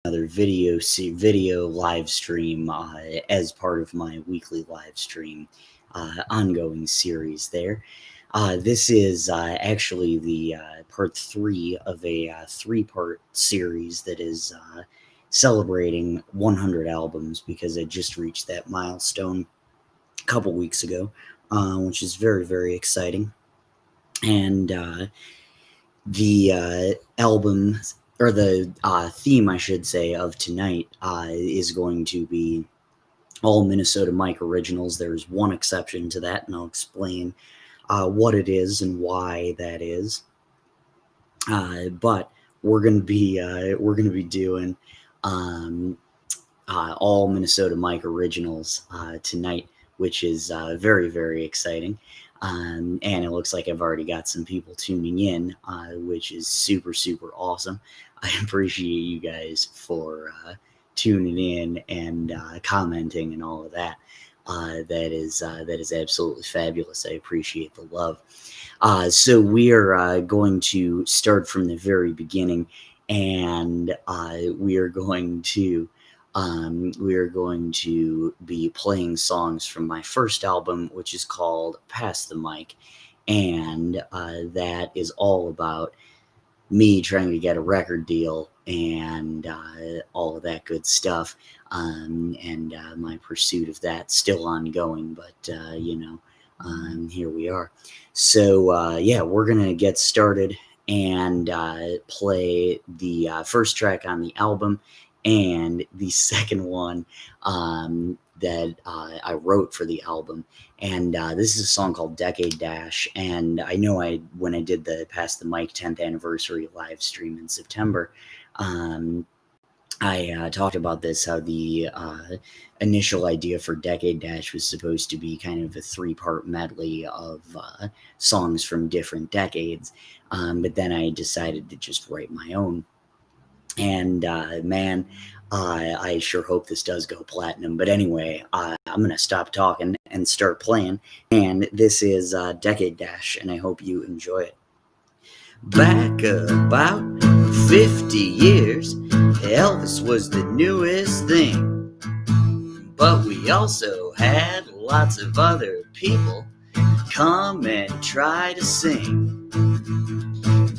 another video live stream as part of my weekly live stream ongoing series there. This is actually the part 3 of a 3-part series that is celebrating 100 albums, because I just reached that milestone a couple weeks ago, which is very, very exciting. And the album, or the theme, I should say, of tonight is going to be all Minnesota Mike originals. There's one exception to that, and I'll explain what it is and why that is. But we're gonna be doing all Minnesota Mike originals tonight, which is very, very exciting. And it looks like I've already got some people tuning in, which is super, super awesome. I appreciate you guys for tuning in and commenting and all of that. That is absolutely fabulous. I appreciate the love. So we are going to start from the very beginning, and we are going to be playing songs from my first album, which is called Pass the Mic, and that is all about me trying to get a record deal and all of that good stuff, and my pursuit of that still ongoing, but here we are. So yeah, we're gonna get started and play the first track on the album, and the second one that I wrote for the album. And this is a song called Decade Dash. And I know when I did the Pass the Mic 10th anniversary live stream in September, I talked about this, how the initial idea for Decade Dash was supposed to be kind of a 3-part medley of songs from different decades. But then I decided to just write my own. And man, I sure hope this does go platinum. But anyway, I'm going to stop talking and start playing. And this is Decade Dash, and I hope you enjoy it. Back about 50 years, Elvis was the newest thing. But we also had lots of other people come and try to sing.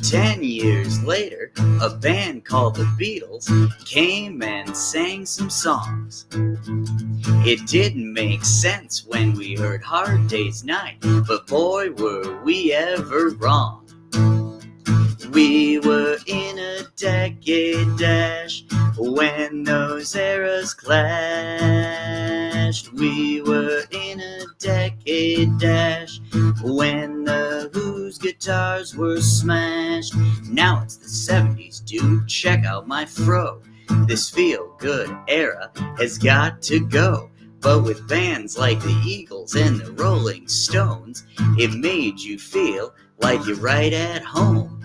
10 years later, a band called the Beatles came and sang some songs. It didn't make sense when we heard Hard Day's Night, but boy, were we ever wrong. We were in a decade dash when those eras clashed. We were in a decade dash when the Who's guitars were smashed. Now it's the 70s, dude, check out my fro. This feel-good era has got to go. But with bands like the Eagles and the Rolling Stones, it made you feel like you're right at home.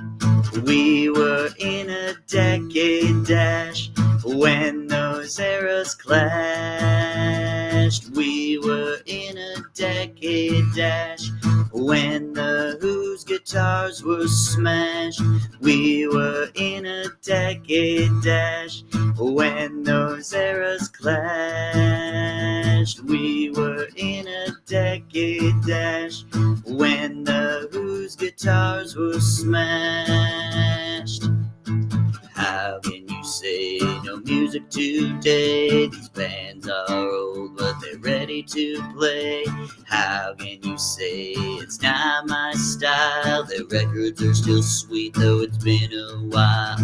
We were in a decade dash when those eras clashed. We were in a decade dash when the Who's guitars were smashed. We were in a decade dash when those eras clashed. We were in a decade dash when the Who's guitars were smashed. How can you say no music today? These bands are old, but they're ready to play. How can you say it's not my style? Their records are still sweet, though it's been a while.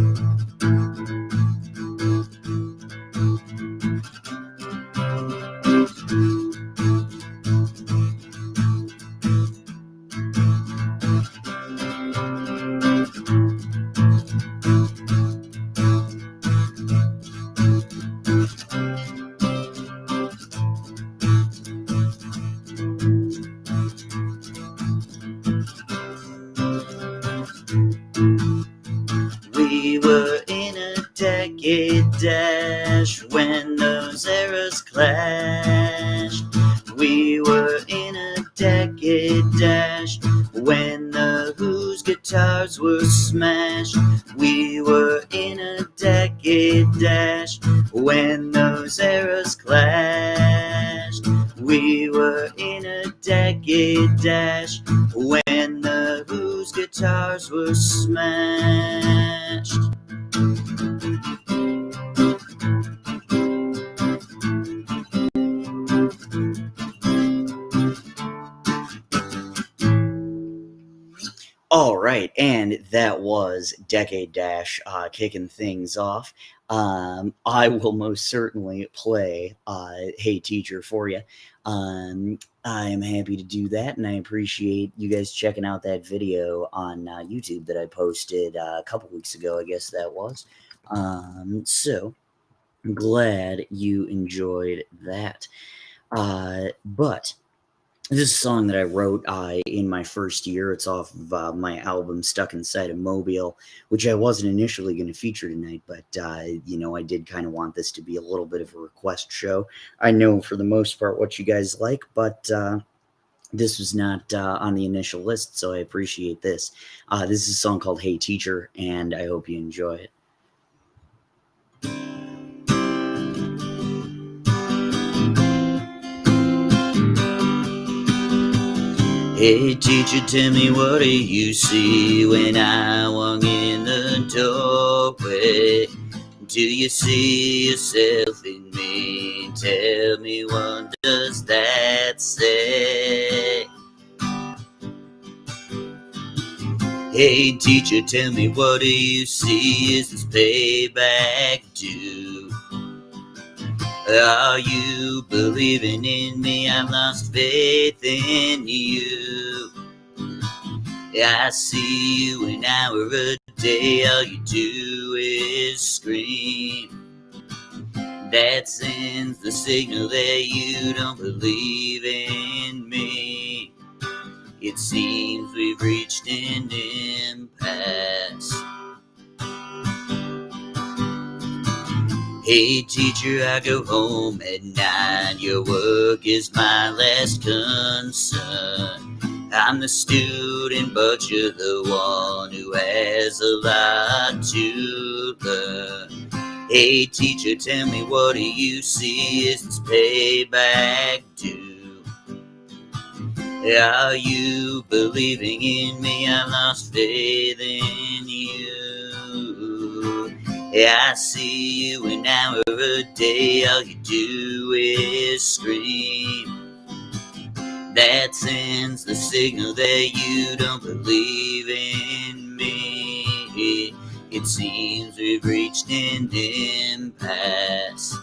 We were in a decade dash when those eras clashed. We were in a decade dash when the Who's guitars guitars were smashed. We were in a decade dash when those eras clashed. We were in a decade dash when the Who's guitars were smashed. All right, and that was Decade Dash kicking things off. I will most certainly play Hey Teacher for you. I am happy to do that, and I appreciate you guys checking out that video on YouTube that I posted a couple weeks ago, I guess that was. So, I'm glad you enjoyed that. But this is a song that I wrote in my first year. It's off of my album Stuck Inside a Mobile, which I wasn't initially going to feature tonight, but, I did kind of want this to be a little bit of a request show. I know for the most part what you guys like, but this was not on the initial list, so I appreciate this. This is a song called Hey Teacher, and I hope you enjoy it. Hey teacher, tell me what do you see when I walk in the doorway? Do you see yourself in me? Tell me what does that say? Hey teacher, tell me what do you see? Is this payback due? Are you believing in me? I've lost faith in you. I see you an hour a day. All you do is scream. That sends the signal that you don't believe in me. It seems we've reached an impasse. Hey teacher, I go home at night. Your work is my last concern. I'm the student, but you're the one who has a lot to learn. Hey teacher, tell me what do you see? Is this payback due? Are you believing in me? I've lost faith in you. I see you an hour a day. All you do is scream. That sends the signal that you don't believe in me. It seems we've reached an impasse.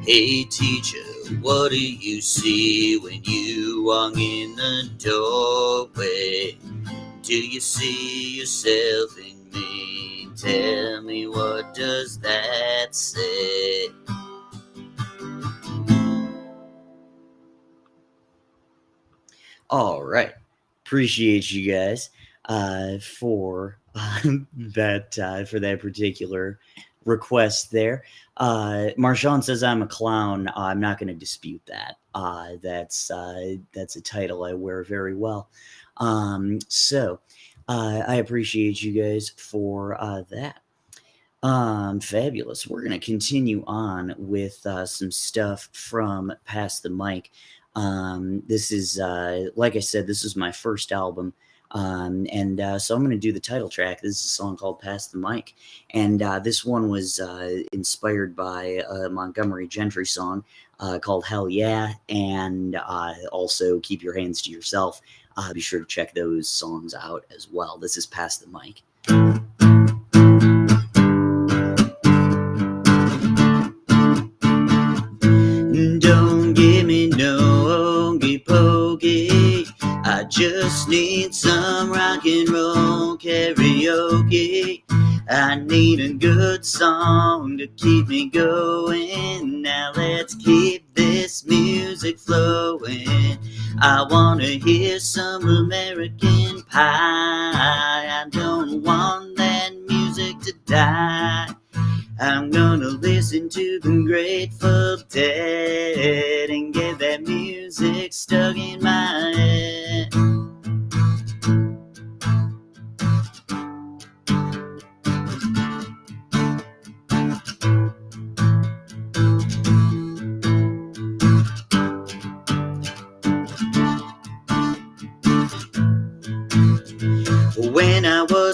Hey teacher, what do you see when you walk in the doorway? Do you see yourself in me? Tell me what does that say? All right. Appreciate you guys for that particular request there. Marshawn says I'm a clown. I'm not going to dispute that. That's a title I wear very well. So I appreciate you guys for that. Fabulous. We're going to continue on with some stuff from Pass the Mic. This is, like I said, this is my first album. So I'm going to do the title track. This is a song called Pass the Mic. And this one was inspired by a Montgomery Gentry song called Hell Yeah. And also Keep Your Hands to Yourself. Be sure to check those songs out as well. This is Pass the Mic. Don't give me no hokey pokey. I just need some rock and roll karaoke. I need a good song to keep me going. Now let's keep this music flowing. I want to hear some American Pie. I don't want that music to die. I'm gonna listen to the Grateful Dead and get that music stuck in my head.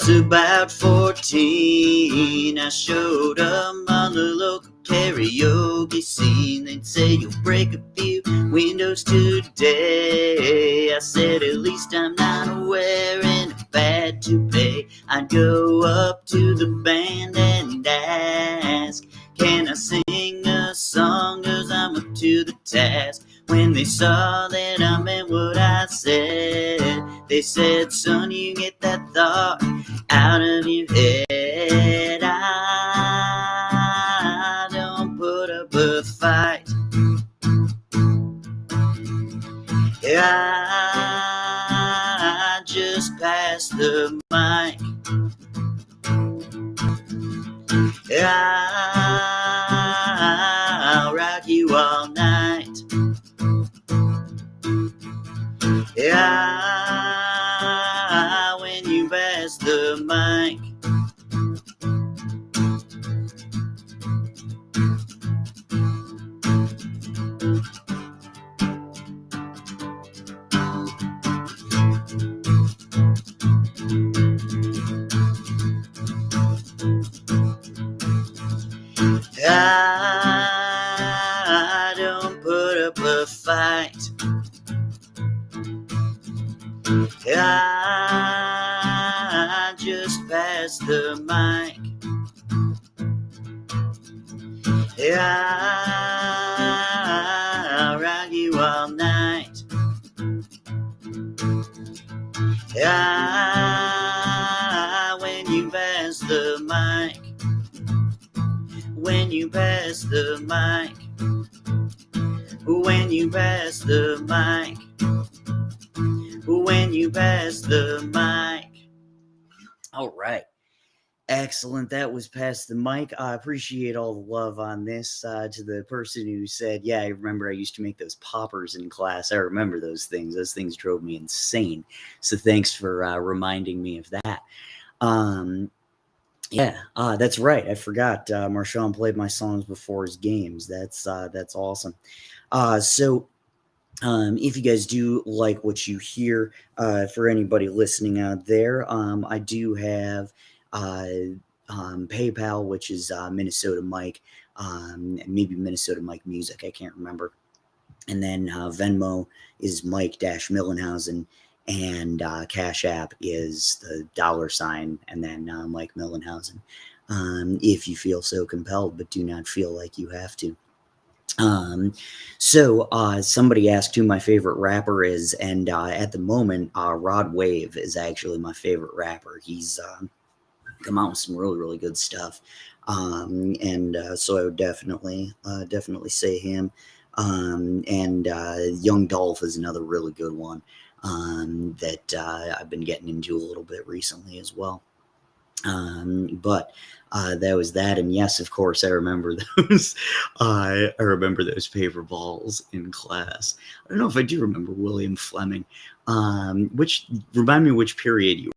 was about 14. I showed up on the local karaoke scene. They'd say you'll break a few windows today. I said at least I'm not wearing a bad toupee. I'd go up to the band and ask, can I sing a song, 'cause I'm up to the task. When they saw that I meant what I said, they said, son, you get that thought out of your head. I don't put up a fight. I just pass the mic. I'll rock you all night. When you pass the mic. I don't put up a fight. I just pass the mic. I'll rock you all night. When you pass the mic. When you pass the mic. When you pass the mic. When you pass the mic. All right. Excellent. That was Pass the Mic. I appreciate all the love on this. To the person who said, yeah, I remember I used to make those poppers in class. I remember those things. Those things drove me insane. So thanks for reminding me of that. That's right. I forgot. Marshawn played my songs before his games. That's awesome. If you guys do like what you hear, for anybody listening out there, I do have PayPal, which is Minnesota Mike, maybe Minnesota Mike Music. I can't remember. And then Venmo is Mike-Millenhausen, and Cash App is the $, and then Mike Millenhausen. If you feel so compelled, but do not feel like you have to. Somebody asked who my favorite rapper is, and at the moment, Rod Wave is actually my favorite rapper. He's come out with some really, really good stuff. So I would definitely say him. Young Dolph is another really good one that I've been getting into a little bit recently as well. That was that, and yes, of course, I remember those. I remember those paper balls in class. I don't know if I do remember William Fleming. Which remind me which period you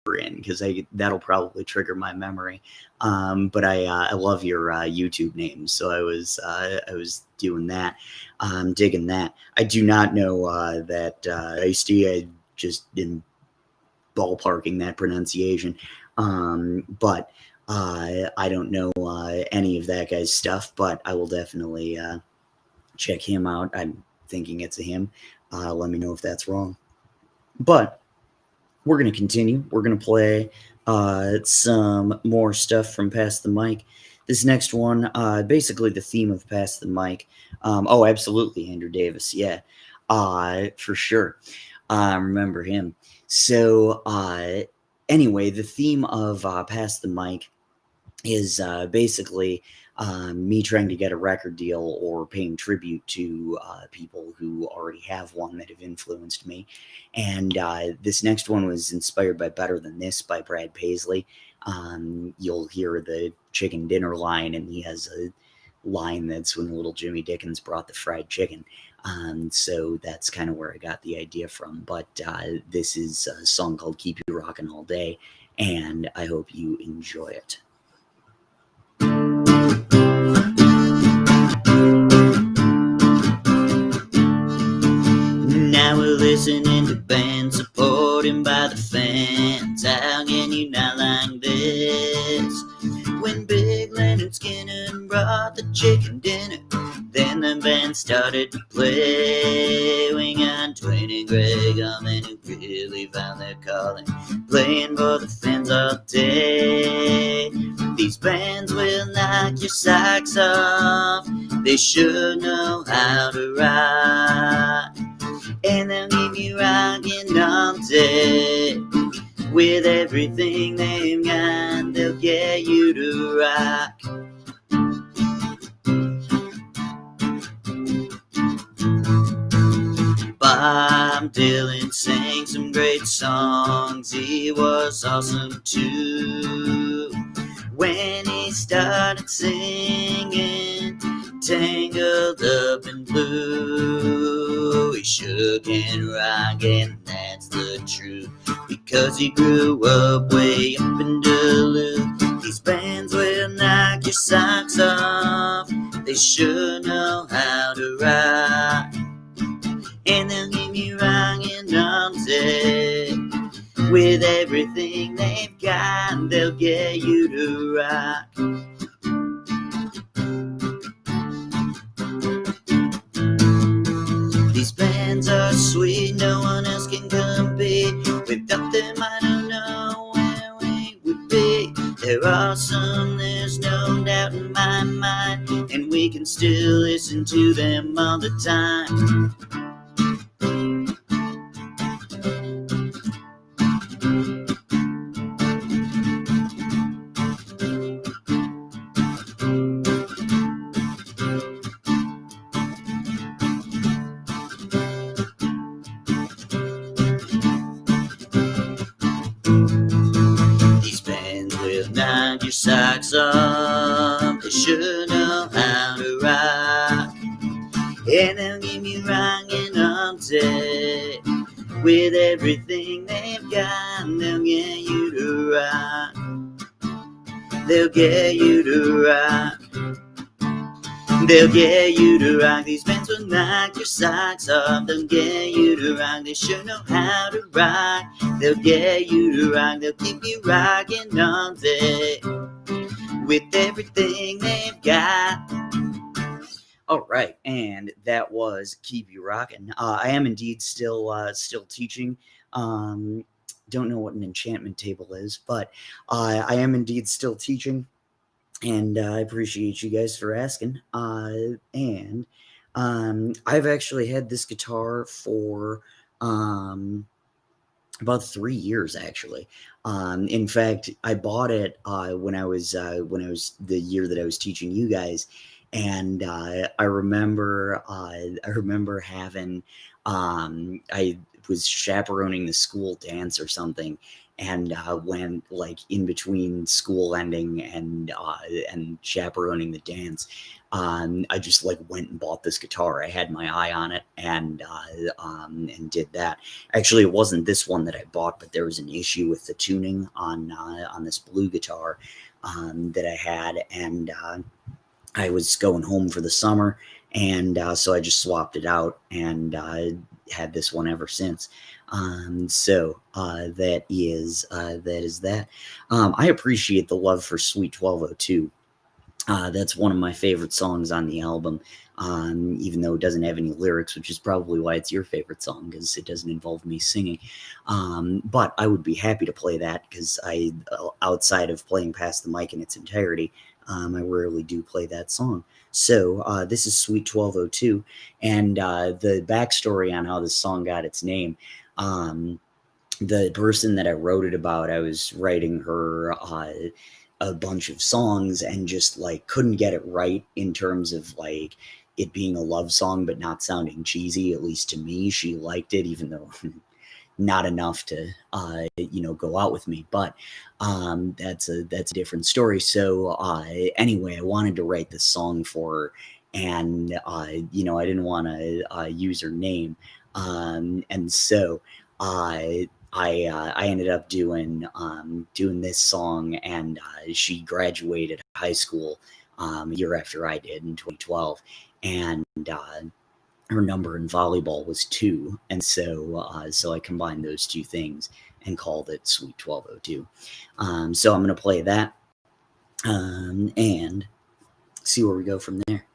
were in, because that'll probably trigger my memory. But I love your YouTube names, so I was doing that, digging that. I do not know that I just in ballparking that pronunciation. But I don't know any of that guy's stuff, but I will definitely check him out. I'm thinking it's a him. Let me know if that's wrong. But we're going to continue. We're going to play some more stuff from Pass the Mic. This next one, basically the theme of Pass the Mic. Oh, absolutely, Andrew Davis. Yeah, for sure. Remember him. So, anyway, the theme of Pass the Mic is basically me trying to get a record deal or paying tribute to people who already have one that have influenced me. And this next one was inspired by Better Than This by Brad Paisley. You'll hear the chicken dinner line, and he has a line that's when little Jimmy Dickens brought the fried chicken. So that's kind of where I got the idea from. But this is a song called Keep You Rockin' All Day, and I hope you enjoy it. Now we're listening to bands supported by the fans. How can you not this. When Big Leonard Skinner brought the chicken dinner, then the band started to play. We got Twain and Greg Allman who really found their calling, playing for the fans all day. These bands will knock your socks off, they sure know how to rock, and they'll keep you rocking all day. With everything they've got, they'll get you to rock. Bob Dylan sang some great songs, he was awesome too. When he started singing Tangled Up in Blue, he shook and rocked, and that's the truth, because he grew up way up in Duluth. These bands will knock your socks off, they sure know how to rock, and they'll keep you rocking all day. With everything they've got, they'll get you to rock. These bands are sweet, no one else can compete. Without them, I don't know where we would be. They're awesome, there's no doubt in my mind, and we can still listen to them all the time. Knock your socks off, they sure know how to rock, and they'll keep you rocking all day. With everything they've got, they'll get you to rock, they'll get you to rock, they'll get you to rock. These bands will knock your socks off, they'll get you to rock, they sure know how to rock, they'll get you to rock, they'll keep you rocking all day. With everything they've got. All right, and that was Keep You Rockin'. I am indeed still teaching. Don't know what an enchantment table is, but I am indeed still teaching, and I appreciate you guys for asking. And I've actually had this guitar for about 3 years, actually. In fact, I bought it when I was the year that I was teaching you guys, and I remember having I was chaperoning the school dance or something, and when like in between school ending and chaperoning the dance, I just like went and bought this guitar. I had my eye on it, and did that. Actually, it wasn't this one that I bought, but there was an issue with the tuning on this blue guitar that I had, and I was going home for the summer, and so I just swapped it out, and had this one ever since. So that is that. I appreciate the love for Sweet 1202. That's one of my favorite songs on the album, even though it doesn't have any lyrics, which is probably why it's your favorite song, because it doesn't involve me singing. But I would be happy to play that, because outside of playing Past the Mic in its entirety, I rarely do play that song. So this is Sweet 1202, and the backstory on how this song got its name. The person that I wrote it about, I was writing her a bunch of songs, and just like couldn't get it right in terms of like it being a love song but not sounding cheesy. At least to me, she liked it, even though not enough to go out with me, but that's a different story. So anyway, I wanted to write this song for her, and I didn't want to use her name, and so I ended up doing this song, and she graduated high school a year after I did in 2012, and her number in volleyball was 2, and so I combined those two things and called it Sweet 1202. So I'm going to play that, and see where we go from there.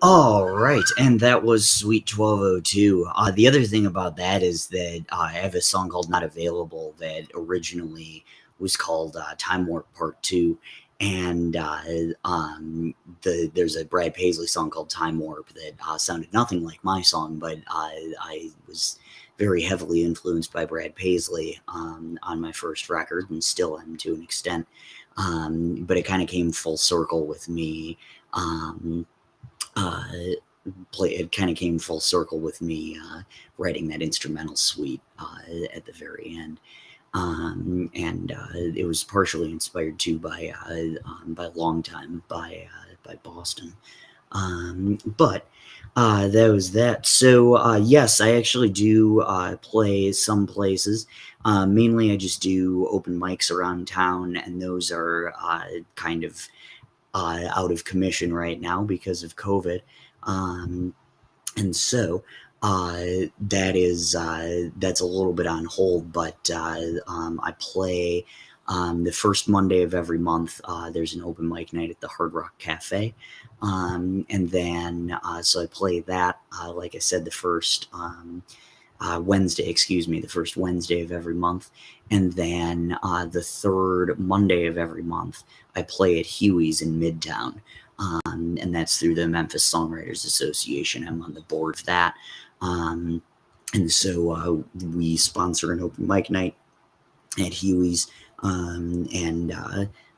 All right, and that was Sweet 1202. The other thing about that is that I have a song called Not Available that originally was called Time Warp Part 2. And there's a Brad Paisley song called Time Warp that sounded nothing like my song, but I was very heavily influenced by Brad Paisley on my first record, and still am to an extent. But it kind of came full circle with me. Uh, it kind of came full circle with me writing that instrumental suite at the very end. And it was partially inspired too by Long Time by Boston. But that was that. So yes, I actually do play some places. Mainly, I just do open mics around town, and those are kind of out of commission right now because of COVID. And so that's a little bit on hold, but I play the first Monday of every month. There's an open mic night at the Hard Rock Cafe. And then so I play that, like I said, the first the first Wednesday of every month. And then the third Monday of every month, I play at Huey's in Midtown. And that's through the Memphis Songwriters Association. I'm on the board of that. And so we sponsor an open mic night at Huey's, and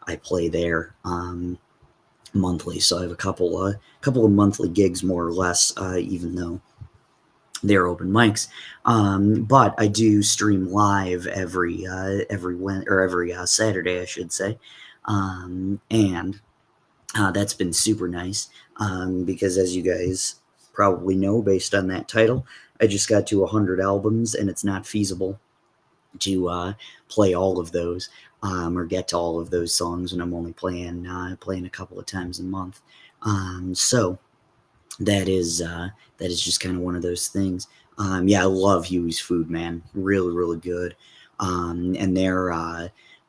I play there monthly. So I have a couple of monthly gigs, more or less, even though they're open mics. But I do stream live every Saturday, I should say, and that's been super nice because, as you guys probably know, based on that title, I just got to 100 albums, and it's not feasible to play all of those or get to all of those songs when I'm only playing a couple of times a month. So that is just kind of one of those things. Yeah, I love Huey's food, man. Really, really good. And they're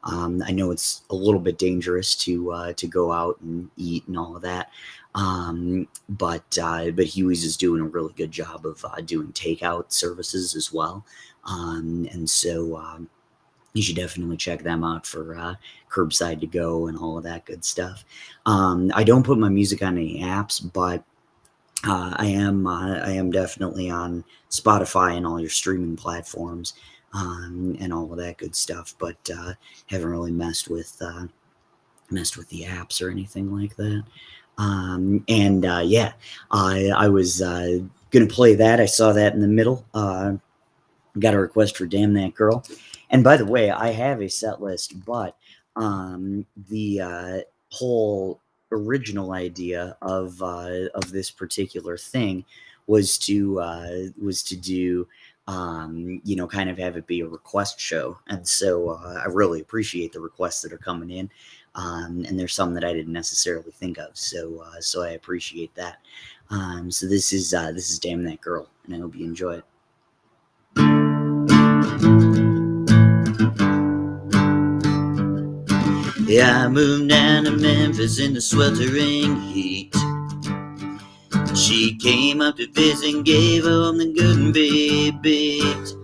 I know it's a little bit dangerous to go out and eat and all of that, but Huey's is doing a really good job of doing takeout services as well, and so you should definitely check them out for curbside to go and all of that good stuff. I don't put my music on any apps, but I am definitely on Spotify and all your streaming platforms, and all of that good stuff. But haven't really messed with the apps or anything like that. And yeah, I was gonna play that. I saw that in the middle. Got a request for "Damn That Girl," and by the way, I have a set list, but the whole original idea of this particular thing was to do kind of have it be a request show. And so I really appreciate the requests that are coming in. And there's some that I didn't necessarily think of. So I appreciate that. So this is Damn That Girl, and I hope you enjoy it. Yeah, I moved down to Memphis in the sweltering heat. She came up to visit and gave home the good and beat.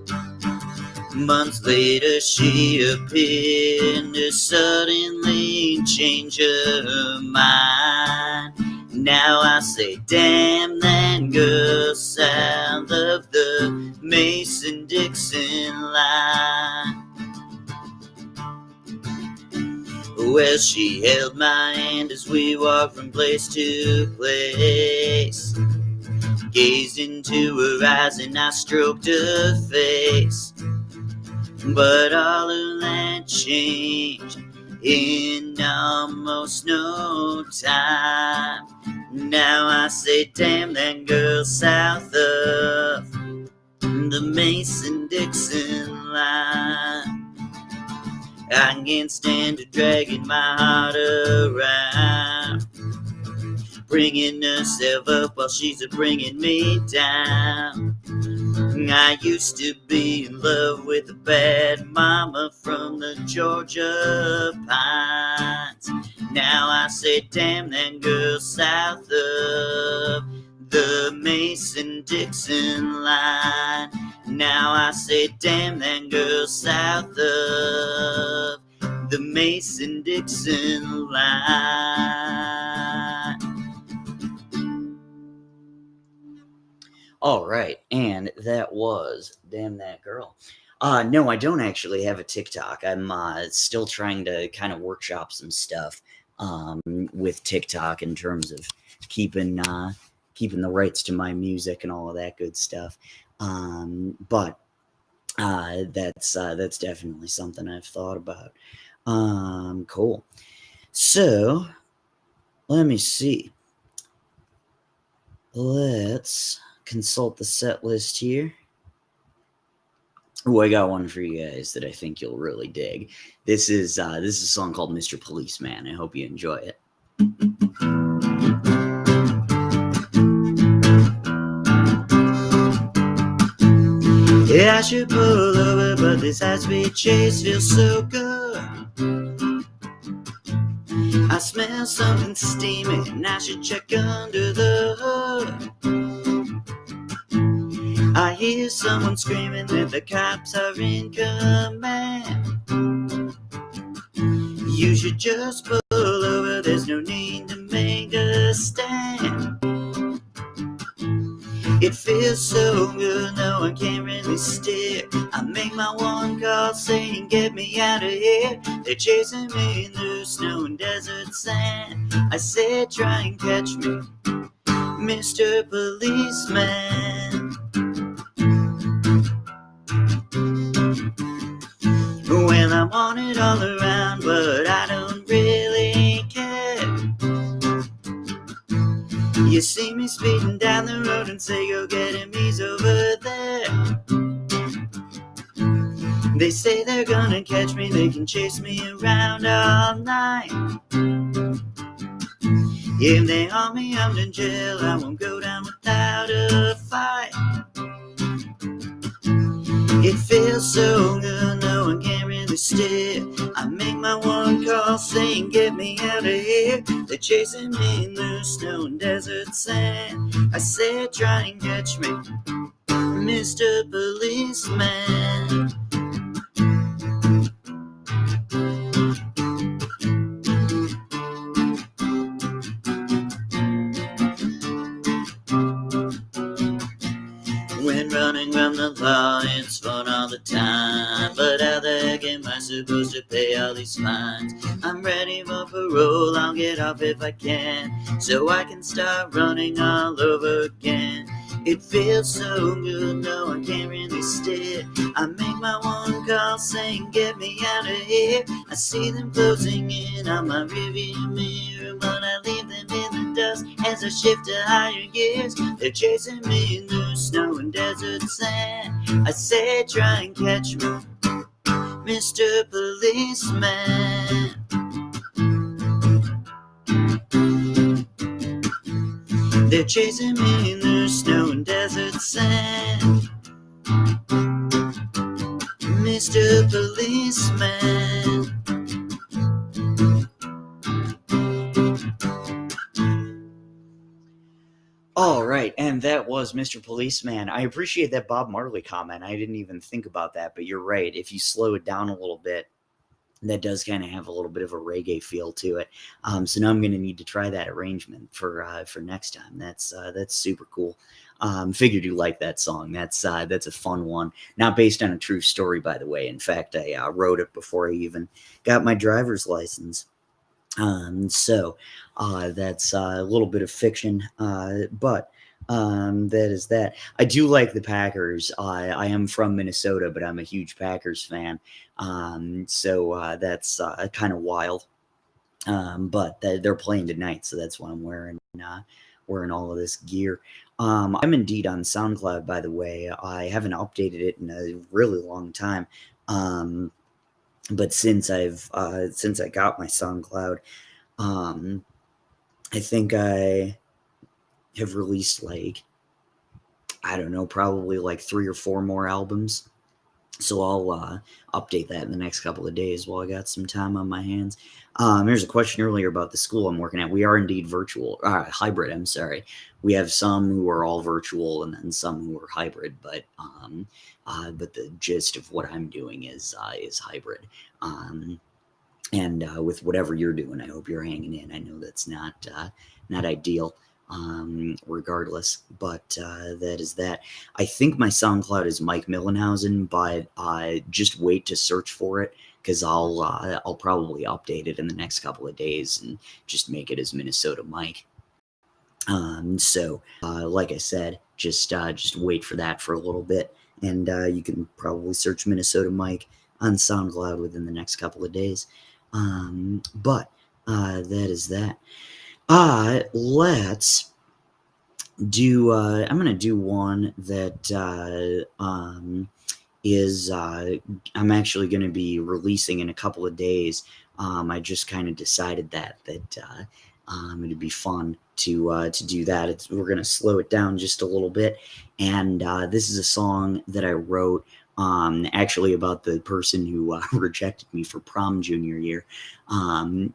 Months later she appeared to suddenly change her mind. Now I say, damn that girl south of the Mason-Dixon line. Well, she held my hand as we walked from place to place. Gazed into her eyes and I stroked her face. But all of that changed in almost no time. Now I say, damn that girl south of the Mason-Dixon line. I can't stand her dragging my heart around, bringing herself up while she's bringing me down. I used to be in love with a bad mama from the Georgia pines. Now I say, damn that girl south of the Mason-Dixon line. Now I say, damn that girl south of the Mason-Dixon line. All right, and that was Damn That Girl. No, I don't actually have a TikTok. I'm still trying to kind of workshop some stuff with TikTok in terms of keeping the rights to my music and all of that good stuff. But that's definitely something I've thought about. Cool. So let me see. Let's consult the set list here. Oh, I got one for you guys that I think you'll really dig. This is a song called Mr. Policeman. I hope you enjoy it. Yeah, I should pull over, but this high-speed chase feels so good. I smell something steamy, and I should check under the hood. I hear someone screaming that the cops are in command. You should just pull over, there's no need to make a stand. It feels so good, no one can really steer. I make my one call saying, get me out of here. They're chasing me in the snow and desert sand. I said, try and catch me, Mr. Policeman. Well, I want it all around, but I don't really care. You see me speeding down the road and say, go get him, he's over there. They say they're gonna catch me, they can chase me around all night. If they harm me, I'm in jail, I won't go down without a fight. It feels so good, no one can really steer. I make my one call saying, get me out of here. They're chasing me in the snow and desert sand. I said, try and catch me, Mr. Policeman. When running from the law, it's fun all the time. But how the heck am I supposed to pay all these fines? I'm ready for parole, I'll get off if I can, so I can start running all over again. It feels so good, no one can really steer. I make my one call saying, get me out of here. I see them closing in on my rearview mirror, but I leave them in the dust as I shift to higher gears. They're chasing me in the snow and desert sand. I said, try and catch me, Mr. Policeman. They're chasing me in the snow and desert sand, Mr. Policeman. All right, and that was Mr. Policeman. I appreciate that Bob Marley comment. I didn't even think about that, but you're right. If you slow it down a little bit, that does kind of have a little bit of a reggae feel to it. So now I'm going to need to try that arrangement for next time. That's super cool. Figured you like that song. That's a fun one. Not based on a true story, by the way. In fact, I wrote it before I even got my driver's license. So that's a little bit of fiction, but that is that. I do like the Packers. I am from Minnesota, but I'm a huge Packers fan. So that's kind of wild. But they're playing tonight, so that's why I'm wearing all of this gear. I'm indeed on SoundCloud, by the way. I haven't updated it in a really long time. But since I got my SoundCloud, I think I have released probably 3 or 4 more albums. So I'll update that in the next couple of days while I got some time on my hands. There's a question earlier about the school I'm working at. We are indeed hybrid. I'm sorry. We have some who are all virtual and then some who are hybrid. But the gist of what I'm doing is hybrid. And with whatever you're doing, I hope you're hanging in. I know that's not ideal. Regardless, but that is that. I think my SoundCloud is Mike Millenhausen, but just wait to search for it because I'll probably update it in the next couple of days and just make it as Minnesota Mike. So like I said, just wait for that for a little bit, and you can probably search Minnesota Mike on SoundCloud within the next couple of days. But that is that. Let's do, I'm going to do one that is I'm actually going to be releasing in a couple of days. I just kind of decided that it'd be fun to do that. We're going to slow it down just a little bit. And this is a song that I wrote actually about the person who rejected me for prom junior year.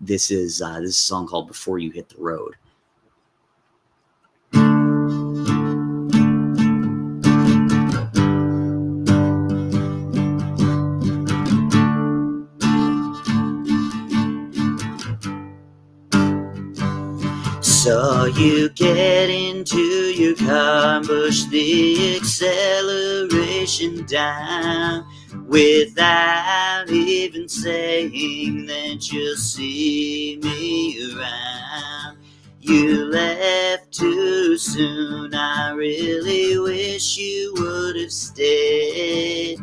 This is a song called Before You Hit the Road. Saw you get into your car and push the acceleration down without even saying that you'll see me around. You left too soon, I really wish you would have stayed.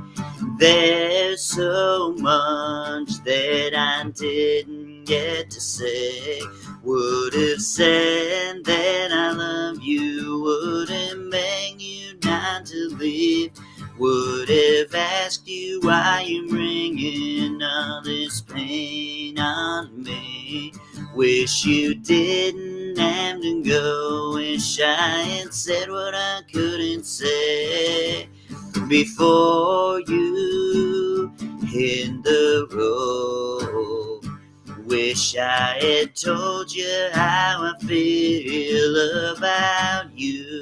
There's so much that I didn't get to say. Would have said that I love you, would have begged you not to leave, would have asked you why you're bringing all this pain on me. Wish you didn't have to go, wish I had said what I couldn't say before you hit the road. Wish I had told you how I feel about you.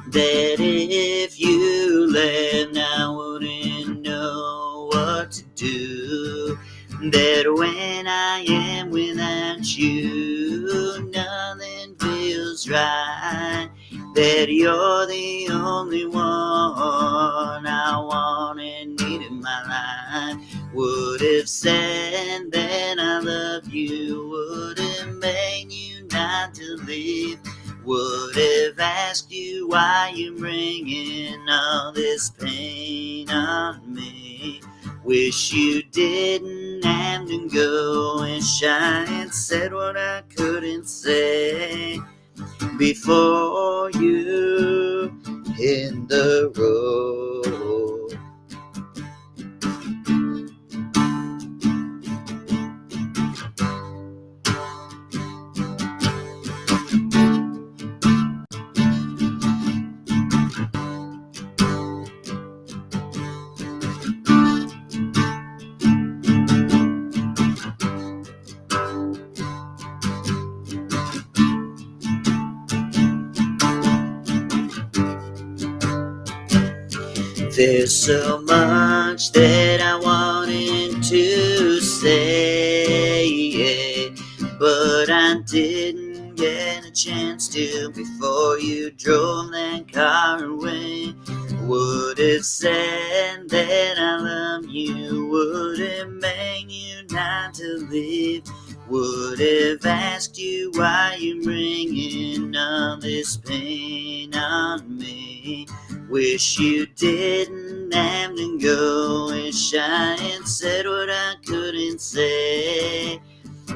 That if you left, I wouldn't know what to do. That when I am without you, nothing feels right. That you're the only one I want and need in my life. Would have said that I love you, would have begged you not to leave, would have asked you why you're bringing all this pain on me. Wish you didn't have to go, wish I had said what I couldn't say before you hit in the road. There's so much that I wanted to say, but I didn't get a chance to before you drove that car away. Would have said that I love you, would have begged you not to leave, would have asked you why you're bringing all this pain on me. Wish you didn't have to go. Wish I had said what I couldn't say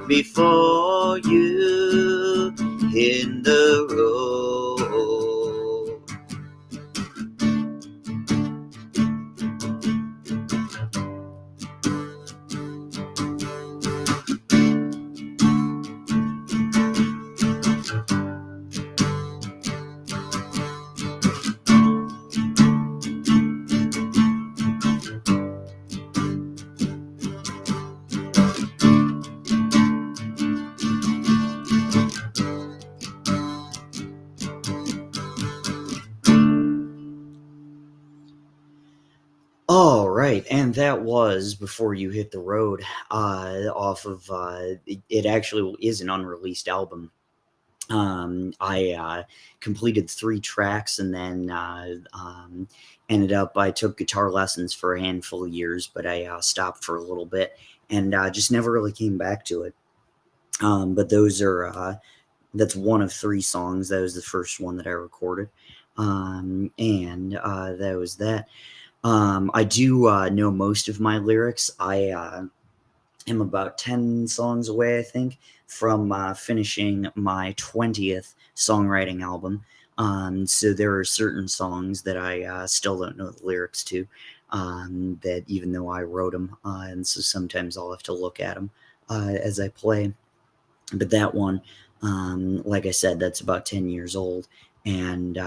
before you hit the road. All right, and that was Before You Hit the Road, off of, it actually is an unreleased album. I completed 3 tracks and then ended up, I took guitar lessons for a handful of years, but I stopped for a little bit and just never really came back to it. But those are, that's one of 3 songs. That was the first one that I recorded. And that was that. I do know most of my lyrics. I am about 10 songs away, I think, from finishing my 20th songwriting album. So there are certain songs that I still don't know the lyrics to, that even though I wrote them, and so sometimes I'll have to look at them as I play. But that one, like I said, that's about 10 years old, and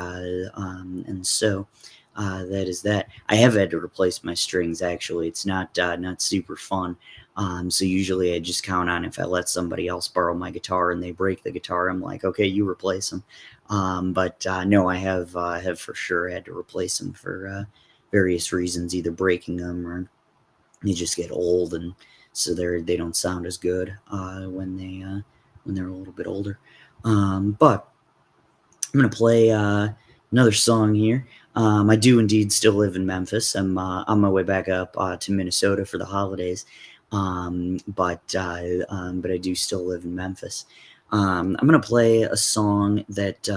so that is that. I have had to replace my strings, actually. It's not super fun. So usually I just count on if I let somebody else borrow my guitar and they break the guitar, I'm like, okay, you replace them. But no, I have for sure had to replace them for various reasons, either breaking them or they just get old, and so they don't sound as good when they're a little bit older. But I'm gonna play another song here. I do indeed still live in Memphis. I'm on my way back up to Minnesota for the holidays, but I do still live in Memphis. I'm gonna play a song that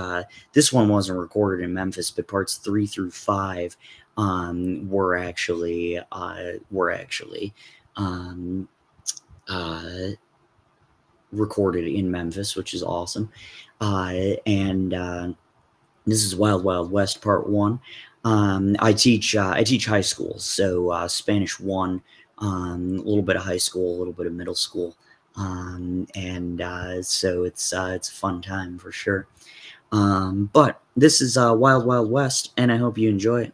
this one wasn't recorded in Memphis, but parts 3 through 5 were actually recorded in Memphis, which is awesome. And this is Wild Wild West Part 1. I teach high school, so Spanish 1, a little bit of high school, a little bit of middle school, and so it's a fun time for sure. But this is Wild Wild West, and I hope you enjoy it.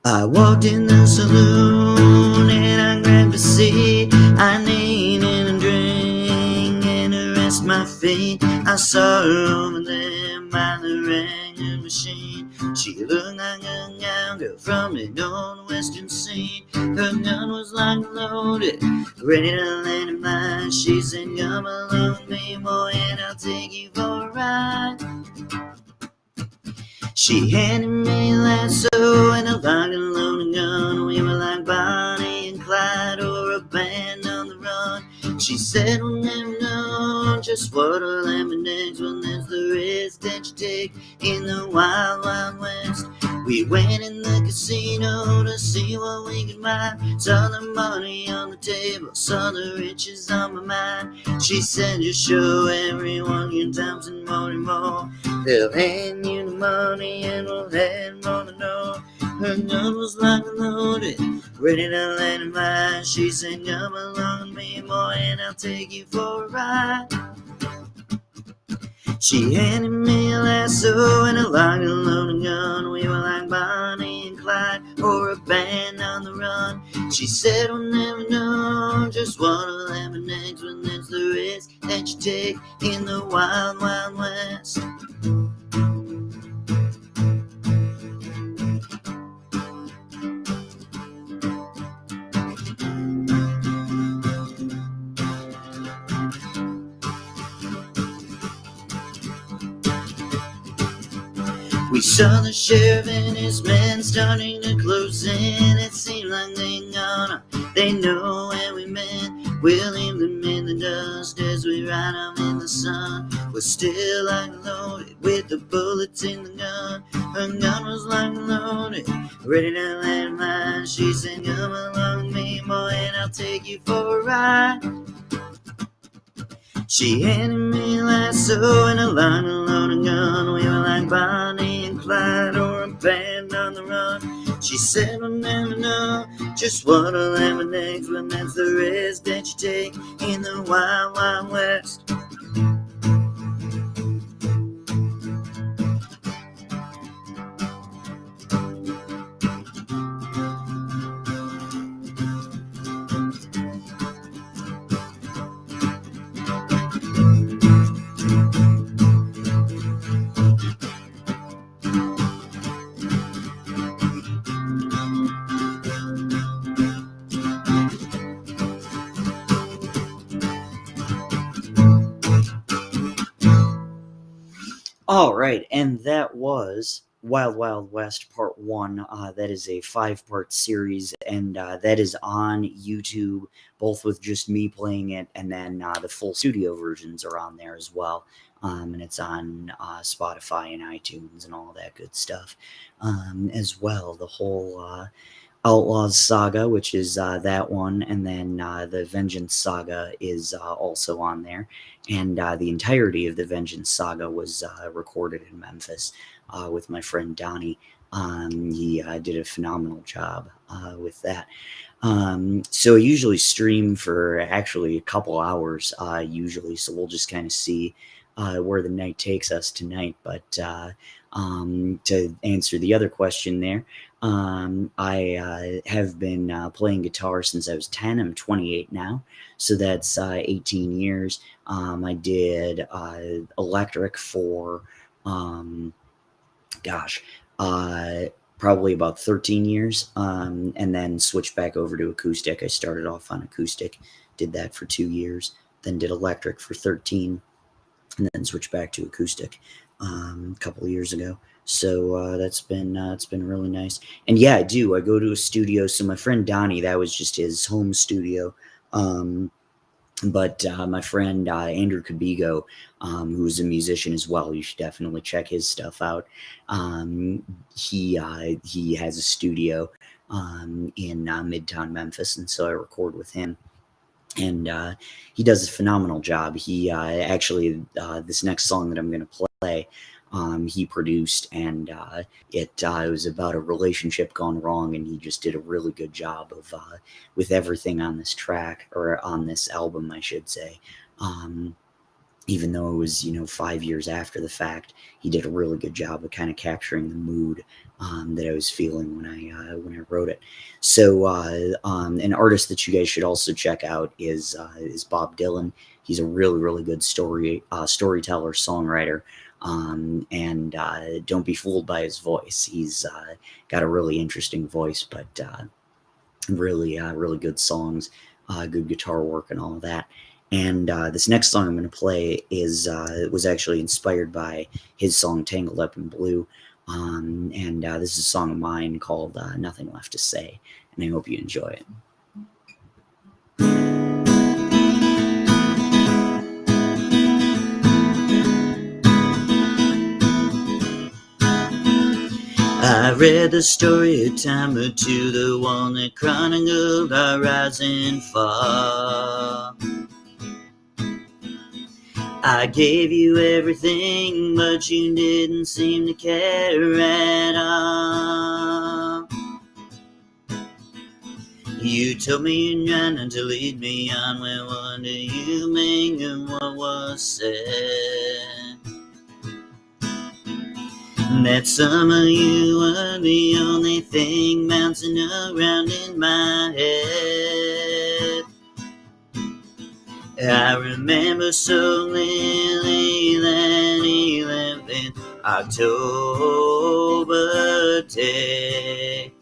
I walked in the saloon and I grabbed a seat. I needed a drink and to rest my feet. I saw her over there by the record machine. She looked like a young girl from an old western scene. Her gun was locked and loaded, ready to land in mine. She said, come along, baby boy, and I'll take you for a ride. She handed me a lasso and a lock and loaded gun. We were like Bonnie and Clyde or a band on the run. She said we'll never know just what will happen next when there's the risk that you take in the wild, wild west. We went in the casino to see what we could find. Saw the money on the table, saw the riches on my mind. She said, just show everyone your times and more and more. They'll hand you the money and we'll have more to know. Her gun was locked and loaded, ready to land in mine. She said, come along with me, boy, and I'll take you for a ride. She handed me a lasso and a lock and loaded gun. We were like Bonnie and Clyde or a band on the run. She said, we'll never know just what a lemon eggs when there's the risk that you take in the wild, wild west. We saw the sheriff and his men starting to close in. It seemed like they know where we meant. We'll leave them in the dust as we ride them in the sun. We're still locked and loaded with the bullets in the gun. Her gun was locked and loaded, ready to land mine. She said, come along with me, boy, and I'll take you for a ride. She handed me a lasso and a lock and loaded gun. We were like Bonnie and Clyde or a band on the run. She said, we'll never know just what a lemon eggs when that's the risk that you take in the wild, wild west. All right, and that was Wild Wild West Part 1. That is a 5-part series, and that is on YouTube, both with just me playing it, and then the full studio versions are on there as well. And it's on Spotify and iTunes and all that good stuff as well. The whole Outlaws Saga, which is that one, and then the Vengeance Saga is also on there. And the entirety of the Vengeance Saga was recorded in Memphis with my friend Donnie. He did a phenomenal job with that. So I usually stream for actually a couple hours usually, so we'll just kind of see where the night takes us tonight. But to answer the other question there, I have been playing guitar since I was 10. I'm 28 now, so that's 18 years. I did electric for, probably about 13 years, and then switched back over to acoustic. I started off on acoustic, did that for 2 years, then did electric for 13, and then switched back to acoustic a couple of years ago. So it's been really nice. And yeah, I go to a studio. So my friend Donnie, that was just his home studio. But my friend Andrew Cabigo, who's a musician as well, you should definitely check his stuff out. He has a studio in Midtown Memphis, and so I record with him. And he does a phenomenal job. He actually, this next song that I'm going to play, he produced, and it was about a relationship gone wrong, and he just did a really good job of with everything on this track, or on this album, I should say. Even though it was 5 years after the fact, he did a really good job of kind of capturing the mood that I was feeling when I wrote it. So an artist that you guys should also check out is Bob Dylan. He's a really, really good storyteller, songwriter. And don't be fooled by his voice. He's got a really interesting voice, but really good songs, good guitar work, and all of that. And this next song I'm going to play was actually inspired by his song "Tangled Up in Blue," and this is a song of mine called "Nothing Left to Say," and I hope you enjoy it. I read the story a time or two, the one that chronicled our rise and fall. I gave you everything, but you didn't seem to care at all. You told me you're trying to lead me on, well, what do you mean and what was said? That summer you were the only thing bouncing around in my head. I remember so clearly that 11th October day.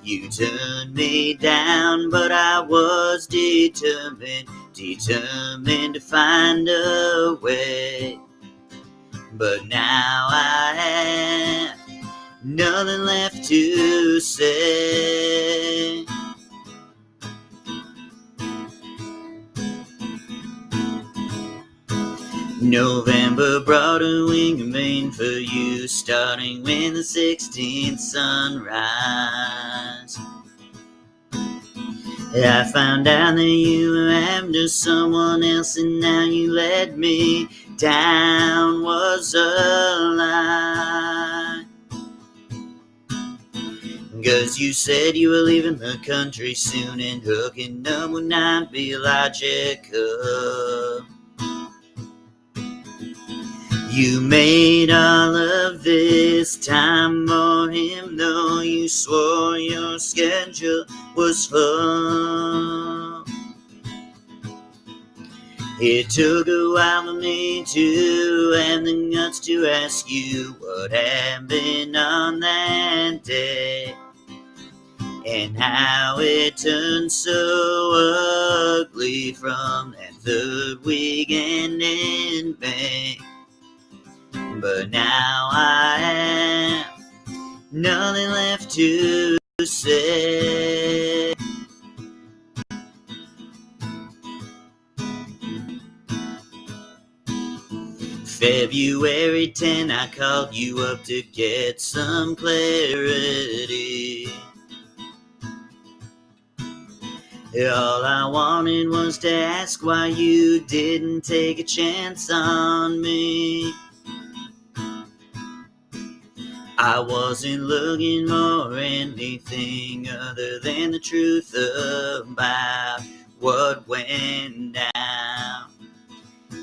You turned me down, but I was determined to find a way. But now I have nothing left to say. November brought a wing of rain for you, starting with the 16th sunrise. I found out that you were after someone else, and now you let me down. Was a lie. 'Cause you said you were leaving the country soon, and hooking up would not be logical. You made all of this time for him, though you swore your schedule was full. It took a while for me to have the guts to ask you what happened on that day, and how it turned so ugly from that third weekend in May. But now I have nothing left to say. February 10, I called you up to get some clarity. All I wanted was to ask why you didn't take a chance on me. I wasn't looking for anything other than the truth about what went down,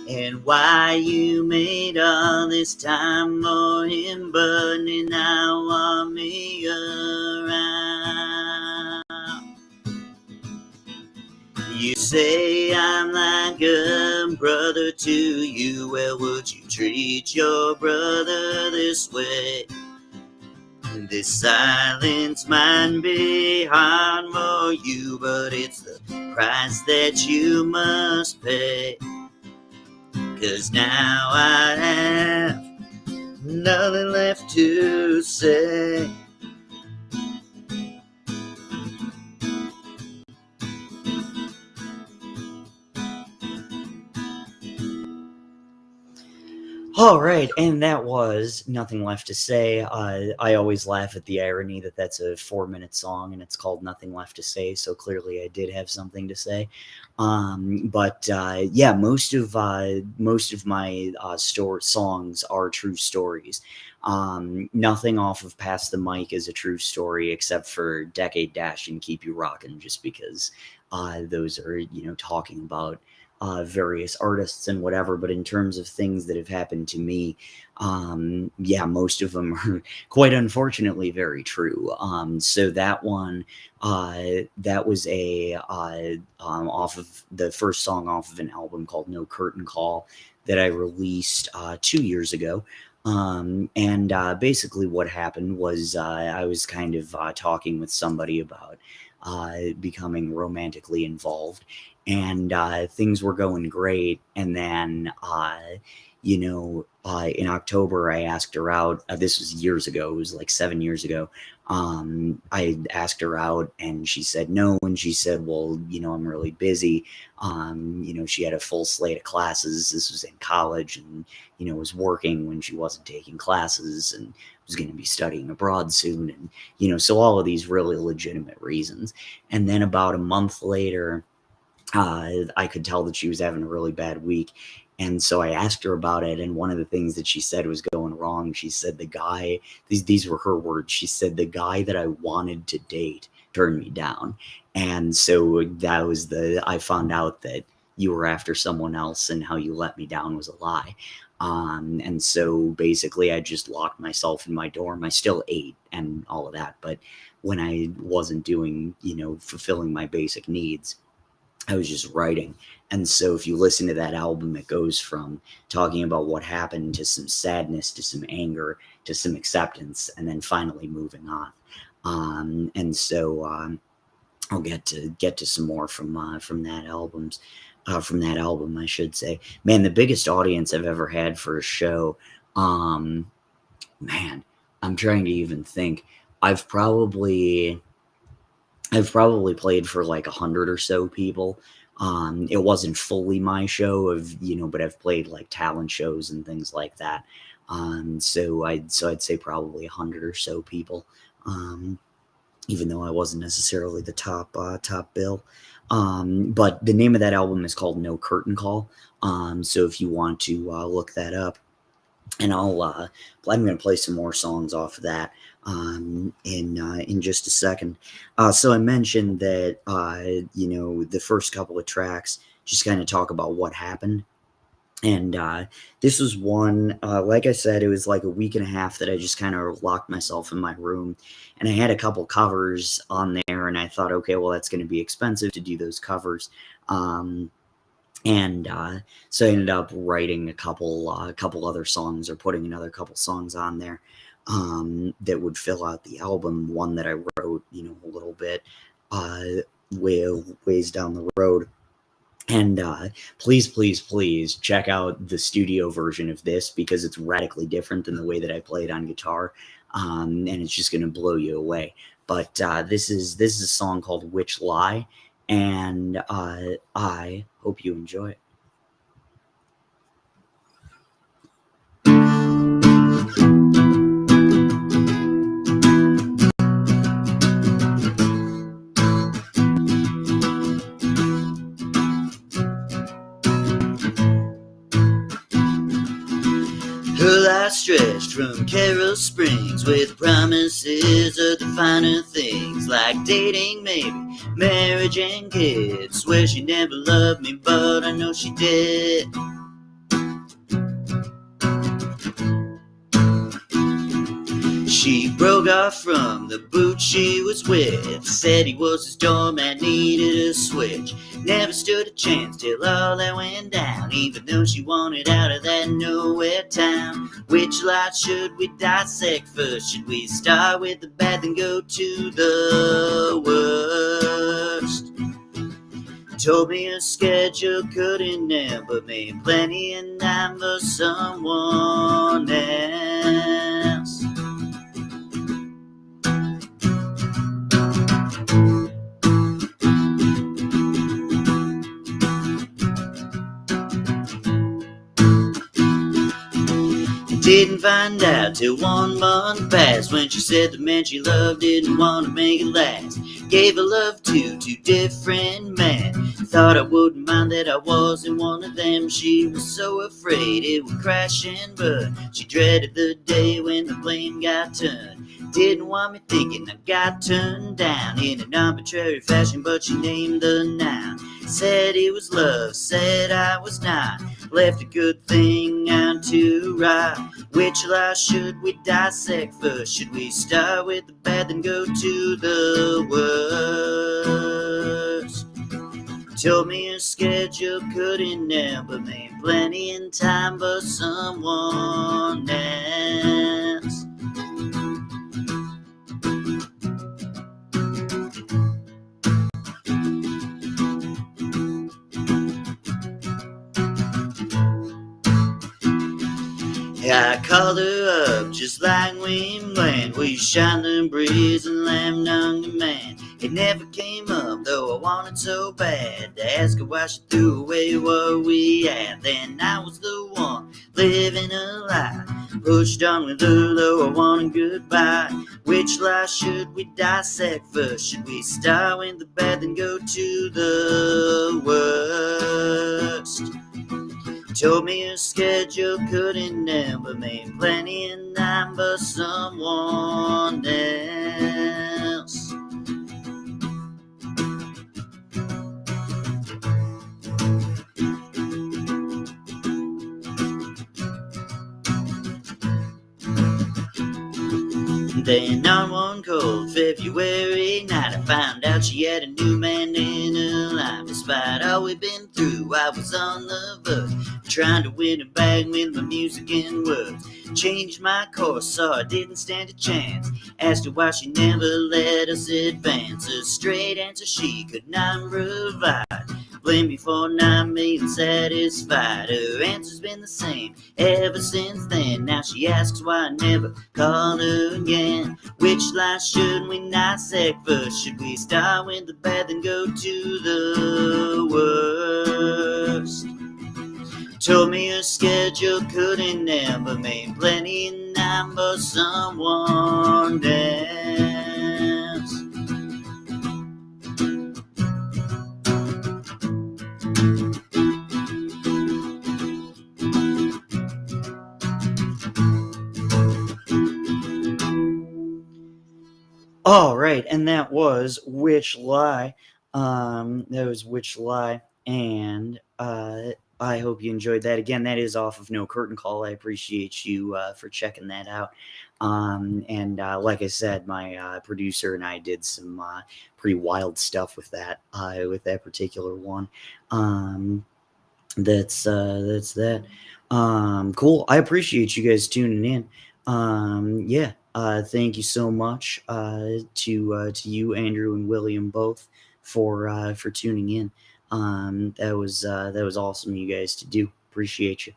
and why you made all this time for him, but now want me around. You say I'm like a brother to you. Well, would you treat your brother this way? This silence might be hard for you, but it's the price that you must pay. 'Cause now I have nothing left to say. All right, and that was Nothing Left to Say. I always laugh at the irony that that's a 4-minute song and it's called Nothing Left to Say, so clearly I did have something to say. But yeah, most of my songs are true stories. Nothing off of Pass the Mic is a true story except for Decade Dash and Keep You Rockin', just because those are, talking about various artists and whatever. But in terms of things that have happened to me, yeah, most of them are quite unfortunately very true. So that one, that was off of the first song off of an album called No Curtain Call that I released 2 years ago. And basically what happened was I was kind of talking with somebody about becoming romantically involved, and things were going great. And then in October, I asked her out. This was years ago. It was like 7 years ago. I asked her out and she said no. And she said, well, I'm really busy. She had a full slate of classes. This was in college and, was working when she wasn't taking classes and was going to be studying abroad soon. And, so all of these really legitimate reasons. And then about a month later, I could tell that she was having a really bad week. And so I asked her about it. And one of the things that she said was going wrong. She said, these were her words. She said, the guy that I wanted to date turned me down. And so I found out that you were after someone else and how you let me down was a lie. And so basically I just locked myself in my dorm. I still ate and all of that. But when I wasn't doing, fulfilling my basic needs, I was just writing. And so if you listen to that album, it goes from talking about what happened to some sadness, to some anger, to some acceptance, and then finally moving on. And so I'll get to some more from that album, I should say. Man, the biggest audience I've ever had for a show. Man, I'm trying to even think. I've probably played for like 100 or so people. It wasn't fully my show but I've played like talent shows and things like that. So I'd say probably 100 or so people. Even though I wasn't necessarily the top bill. But the name of that album is called No Curtain Call. So if you want to look that up, and I'm going to play some more songs off of that in just a second. So I mentioned that the first couple of tracks just kind of talk about what happened. And this was one, like I said, it was like a week and a half that I just kind of locked myself in my room. And I had a couple covers on there, and I thought, okay, well, that's going to be expensive to do those covers. And so I ended up writing a couple other songs, or putting another couple songs on there that would fill out the album. One that I wrote, a little bit ways down the road. And please, please, please check out the studio version of this, because it's radically different than the way that I play it on guitar, and it's just going to blow you away. But this is a song called Which Lie, and I hope you enjoy it. Her life stretched from Carroll Springs, with promises of the finer things, like dating, maybe marriage and kids. Swear she never loved me, but I know she did. She broke off from the boot she was with, said he was his doormat, needed a switch. Never stood a chance till all that went down, even though she wanted out of that nowhere town. Which lie should we dissect first? Should we start with the bad then go to the worst? Told me her schedule couldn't end, but made plenty of time for someone else. Didn't find out till 1 month passed, when she said the man she loved didn't want to make it last. Gave her love to 2 different men. Thought I wouldn't mind that I wasn't one of them. She was so afraid it would crash and burn. She dreaded the day when the blame got turned. Didn't want me thinking I got turned down in an arbitrary fashion, but she named the noun. Said it was love, said I was not. Left a good thing out to rot. Which lie should we dissect first? Should we start with the bad then go to the worst? Told me her schedule couldn't end, but made plenty in time for someone else. I called her up just like we planned. We shot the breeze and lammed on demand. It never came up, though I wanted so bad to ask her why she threw away what we had. Then I was the one living a lie, pushed on with her, though I wanted goodbye. Which lie should we dissect first? Should we start with the bad, then go to the worst? Told me her schedule couldn't end, but made plenty of time for someone else. Then on one cold February night, I found out she had a new man in her life. Despite all we've been through, I was on the verge, trying to win her back with my music and words. Changed my course, so I didn't stand a chance. Asked her why she never let us advance. A straight answer she could not provide. Blame before not being satisfied. Her answer's been the same ever since then. Now she asks why I never called her again. Which lie should we dissect first? Should we start with the bad, then go to the worst? Told me her schedule couldn't end, but made plenty of time for someone else. All right, and that was Which Lie. And I hope you enjoyed that. Again, that is off of No Curtain Call. I appreciate you for checking that out. And like I said, my producer and I did some pretty wild stuff with that particular one. That's that. Cool. I appreciate you guys tuning in. Yeah. Thank you so much to you, Andrew and William, both for tuning in. That was awesome, you guys, to do. Appreciate you.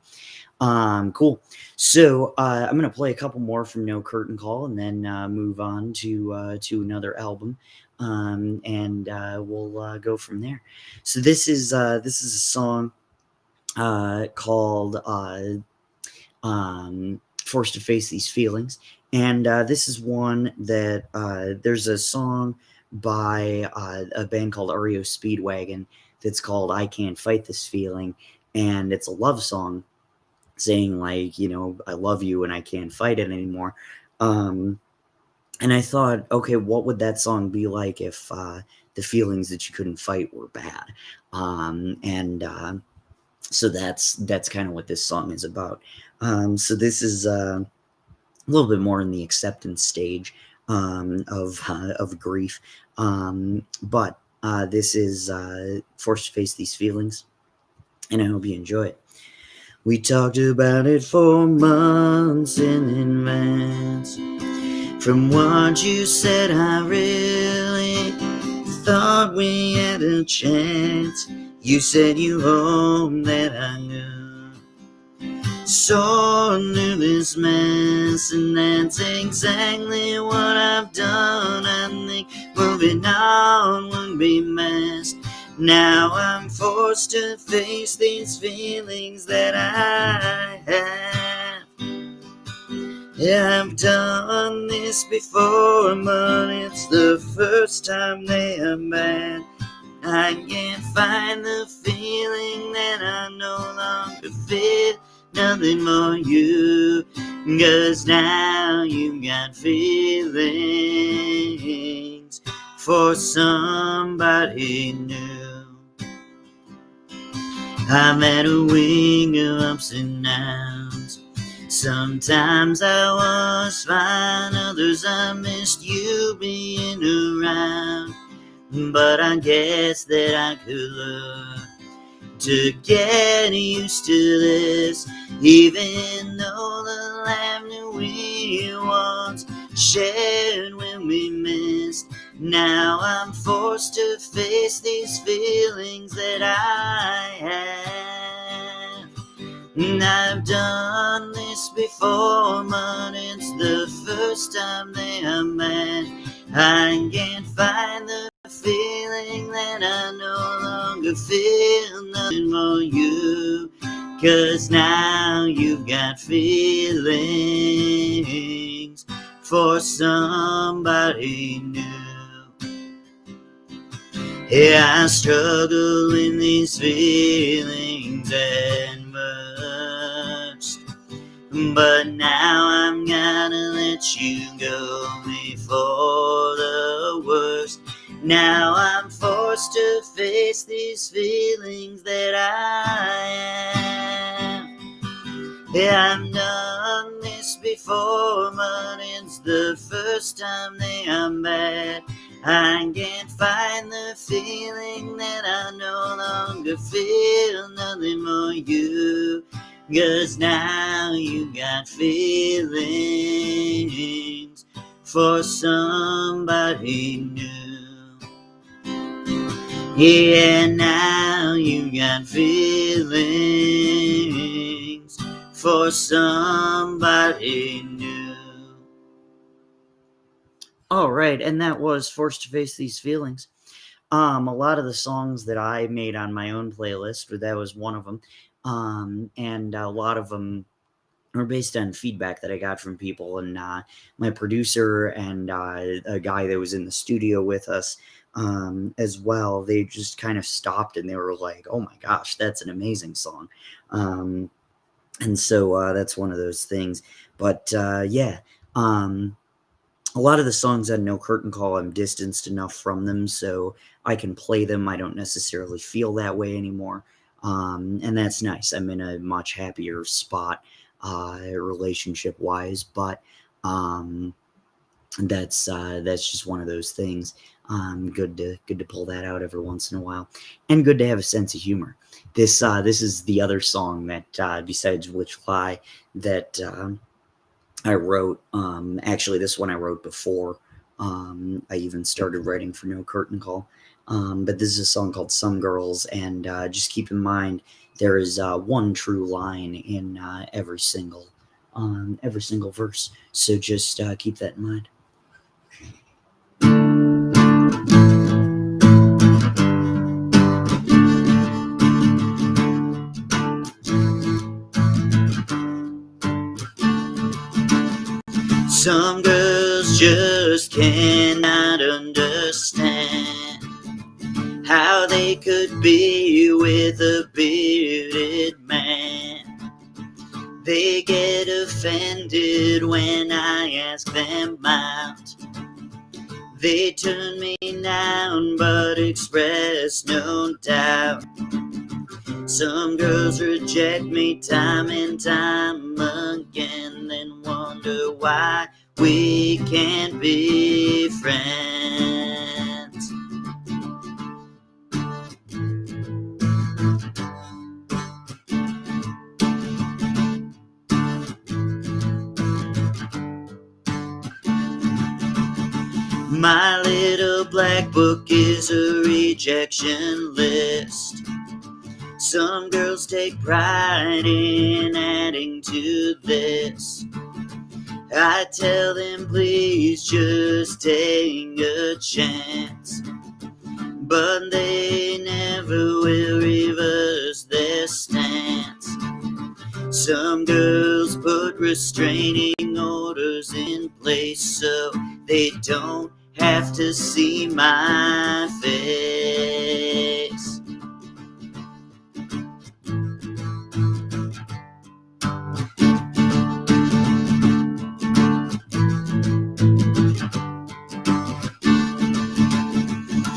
Cool. So I'm gonna play a couple more from No Curtain Call, and then move on to another album, and we'll go from there. So this is a song called Forced to Face These Feelings. And this is one that there's a song by a band called REO Speedwagon that's called I Can't Fight This Feeling. And it's a love song saying, like, I love you and I can't fight it anymore. And I thought, okay, what would that song be like if the feelings that you couldn't fight were bad? So that's kind of what this song is about. So this is a little bit more in the acceptance stage of grief, but this is Forced to Face These Feelings, and I hope you enjoy it. We talked about it for months in advance. From what you said, I really thought we had a chance. You said you hoped that I knew. So knew this mess, and that's exactly what I've done. I think moving on would be best. Now I'm forced to face these feelings that I have. Yeah, I've done this before, but it's the first time they are bad. I can't find the feeling that I no longer feel nothing for you, 'cause now you've got feelings for somebody new. I've had a week of ups and downs. Sometimes I was fine, others I missed you being around. But I guess that I could learn to get used to this, even though the laughter we once shared when we missed. Now I'm forced to face these feelings that I have. And I've done this before, but it's the first time they are met. I can't find the feeling that I no longer feel nothing more you, 'cause now you've got feelings for somebody new. Yeah, I struggle in these feelings at first, but now I'm gonna let you go before the worst. Now I'm forced to face these feelings that I am. Yeah, I've done this before, but it's the first time they are bad. I can't find the feeling that I no longer feel nothing more you, 'cause now you got feelings for somebody new. Yeah, now you got feelings for somebody new. All right, and that was Forced to Face These Feelings. A lot of the songs that I made on my own playlist, that was one of them, and a lot of them were based on feedback that I got from people, and my producer and a guy that was in the studio with us as well, they just kind of stopped and they were like, oh my gosh, that's an amazing song. And so that's one of those things. But yeah, a lot of the songs on No Curtain Call, I'm distanced enough from them so I can play them. I don't necessarily feel that way anymore. And that's nice. I'm in a much happier spot relationship-wise, but that's just one of those things. Good to pull that out every once in a while, and good to have a sense of humor. This is the other song that besides Which Lie that I wrote. Actually, this one I wrote before I even started writing for No Curtain Call. But this is a song called Some Girls, and just keep in mind there is one true line in every single verse. So just keep that in mind. Some girls just cannot understand how they could be with a bearded man. They get offended when I ask them out. They turn me down but express no doubt. Some girls reject me time and time again, then wonder why we can't be friends. My little black book is a rejection list. Some girls take pride in adding to this. I tell them please just take a chance, but they never will reverse their stance. Some girls put restraining orders in place so they don't have to see my face.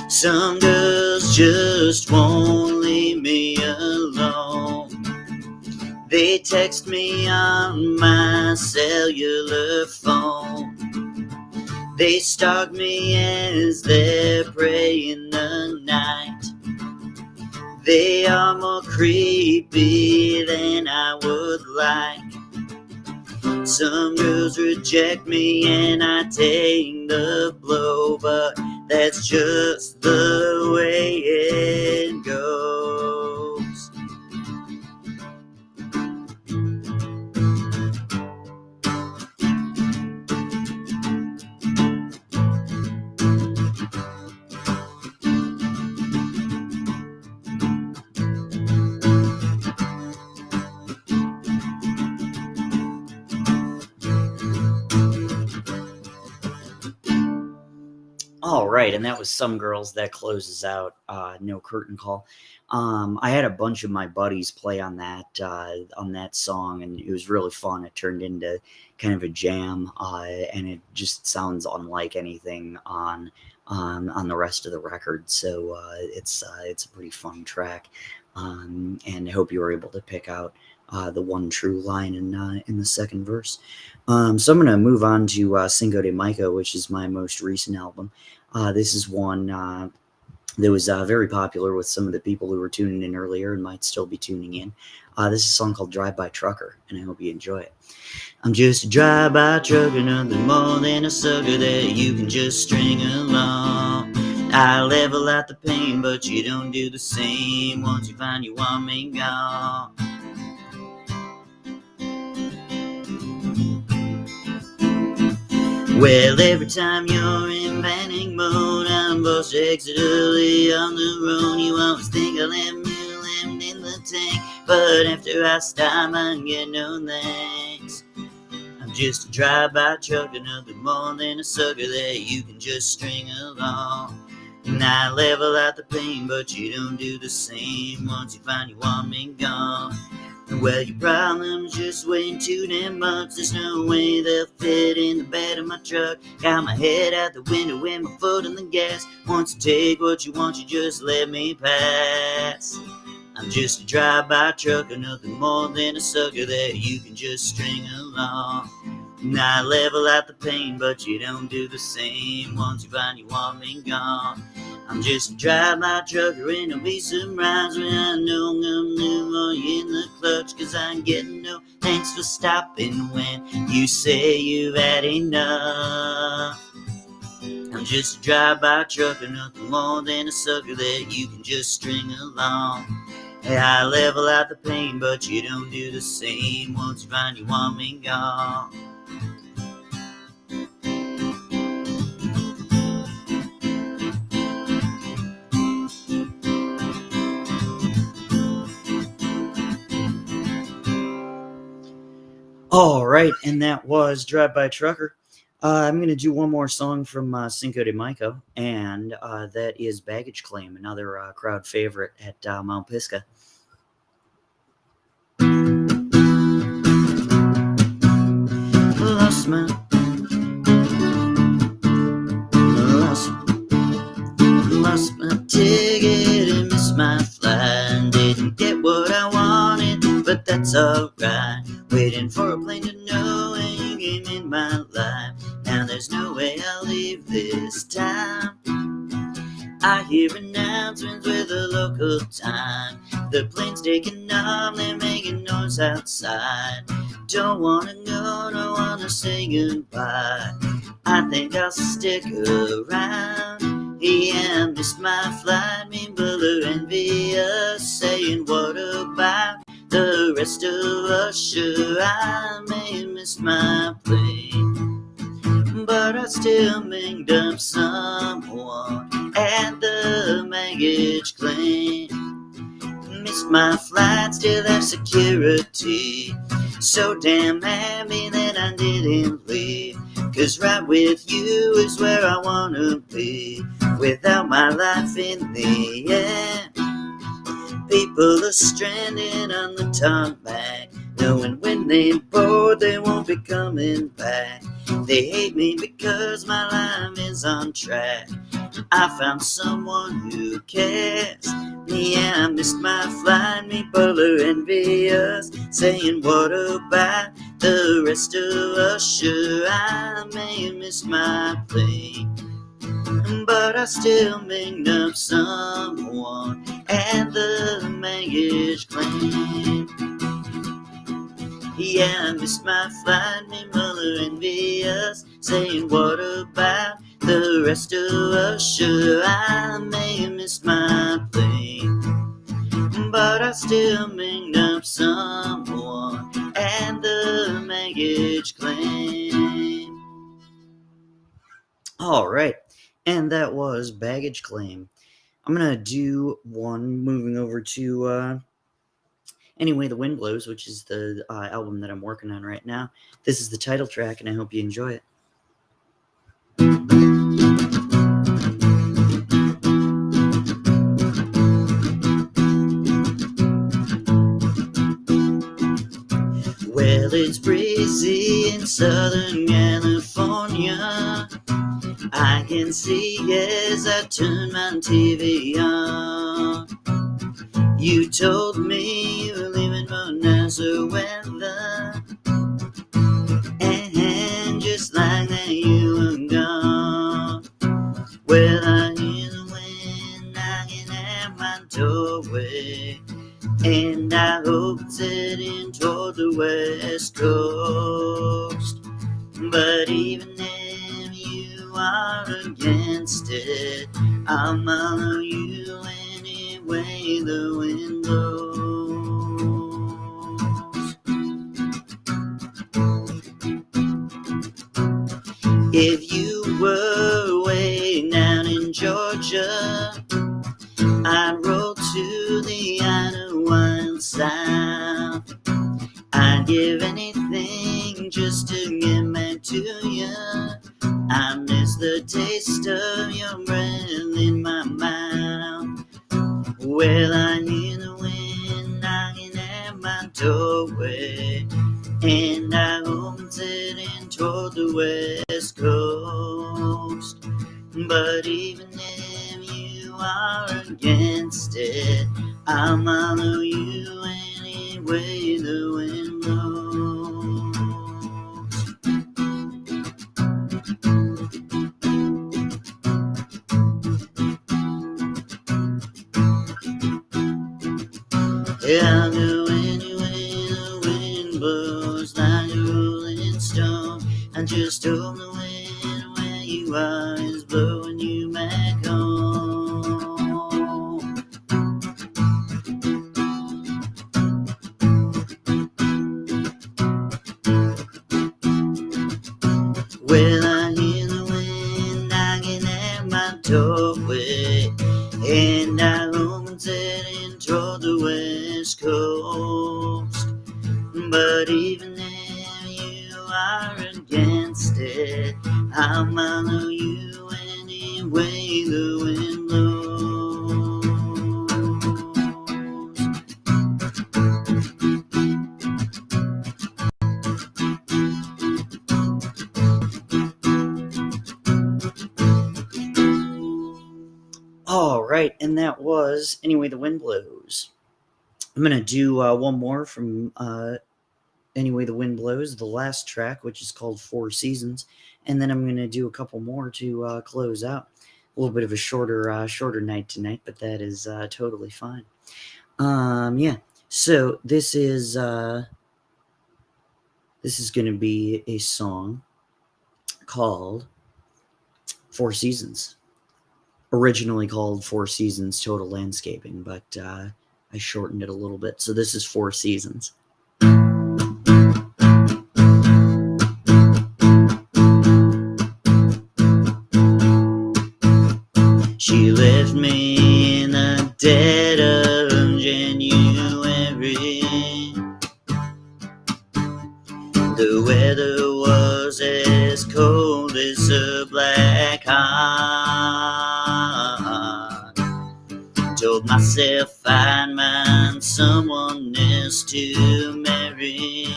Some girls just won't leave me alone. They text me on my cellular phone. They stalk me as they're prey in the night. They are more creepy than I would like. Some girls reject me and I take the blow, but that's just the way it goes. right, and that was Some Girls. That closes out No Curtain Call. I had a bunch of my buddies play on that song, and it was really fun. It turned into kind of a jam, and it just sounds unlike anything on the rest of the record. So it's a pretty fun track, and I hope you were able to pick out the one true line in the second verse. So I'm going to move on to Cinco de Mayo, which is my most recent album. This is one that was very popular with some of the people who were tuning in earlier and might still be tuning in. This is a song called Drive-By Trucker, and I hope you enjoy it. I'm just a drive-by trucker, nothing more than a sucker that you can just string along. I level out the pain, but you don't do the same once you find you want me gone. Well, every time you're in panic mode, I'm forced to exit early on the road. You always think I'll have mule in the tank, but after I stop, I get no thanks. I'm just a drive-by trucker, nothing more than a sucker that you can just string along. And I level out the pain, but you don't do the same once you find you want me gone. Well, your problem's just weighing too damn much. There's no way they'll fit in the bed of my truck. Got my head out the window and my foot on the gas. Once you take what you want, you just let me pass. I'm just a drive-by trucker, nothing more than a sucker that you can just string along. And I level out the pain, but you don't do the same once you find you want me gone. I'm just a drive-by trucker and there'll be some rides when I know I'm gonna move more in the clutch, cause I'm getting no thanks for stopping when you say you've had enough. I'm just a drive-by trucker, nothing more than a sucker that you can just string along. Hey, I level out the pain, but you don't do the same once you find you want me gone. All right, and that was Drive-By Trucker. I'm going to do one more song from Cinco de Mayo, and that is Baggage Claim, another crowd favorite at Mount Pisgah. Lost my ticket and missed my flight. Didn't get what I wanted, but that's alright. Waiting for a plane to know when you came in my life. Now there's no way I'll leave this time. I hear announcements with the local time. The plane's taking off, they're making noise outside. Don't wanna go, don't wanna say goodbye. I think I'll stick around. Yeah, I missed my flight, mean Buller envious, saying what about the rest of us? Sure, I may have missed my plane, but I still minged up someone at the baggage claim. Missed my flight, still have security. So damn happy that I didn't leave, cause right with you is where I wanna be. Without my life in the air, people are stranded on the tarmac, knowing when they board they won't be coming back. They hate me because my life is on track. I found someone who cares. Yeah, I missed my flight, people are envious, saying what about the rest of us? Sure, I may have missed my plane, but I still minged up someone at the baggage claim. Yeah, I missed my flight, me mother envious, saying what about the rest of us? Sure, I may have missed my plane, but I still minged up someone at the baggage claim. All right, and that was Baggage Claim. I'm going to do one moving over to Anyway the Wind Blows, which is the album that I'm working on right now. This is the title track, and I hope you enjoy it. it's breezy in Southern California. I can see as I turn my TV on. You told me you were leaving for nicer weather, and just like that you were gone. Well, I hear the wind knocking at my doorway, and I hope it's heading toward the West Coast. But even if you are against it, I'll follow you anyway the wind blows. If you were way down in Georgia, I'd roll to the Idaho South. I'd give anything just to get back to you. I miss the taste of your breath in my mouth. Well, I hear the wind knocking at my doorway, and I hope it's heading toward the West Coast. But even if you are against it, I'll follow you anyway the wind blows. Yeah, I'll go anyway the wind blows like a rolling stone. I just hope the wind where you are is blowing you back home. Well, I hear the wind knocking at my doorway, and I hope it's heading toward the West Coast. But even if you are against it, I'll follow you anyway the wind blows. All right, and that was Anyway the Wind Blows. I'm going to do one more from Anyway the Wind Blows, the last track, which is called Four Seasons, and then I'm going to do a couple more to close out. A little bit of a shorter night tonight, but that is totally fine. Yeah, so this is going to be a song called Four Seasons. Originally called Four Seasons Total Landscaping, but I shortened it a little bit. So this is Four Seasons. She left me in the dead of January. The weather was as cold as a black heart. Told myself I'd find someone else to marry,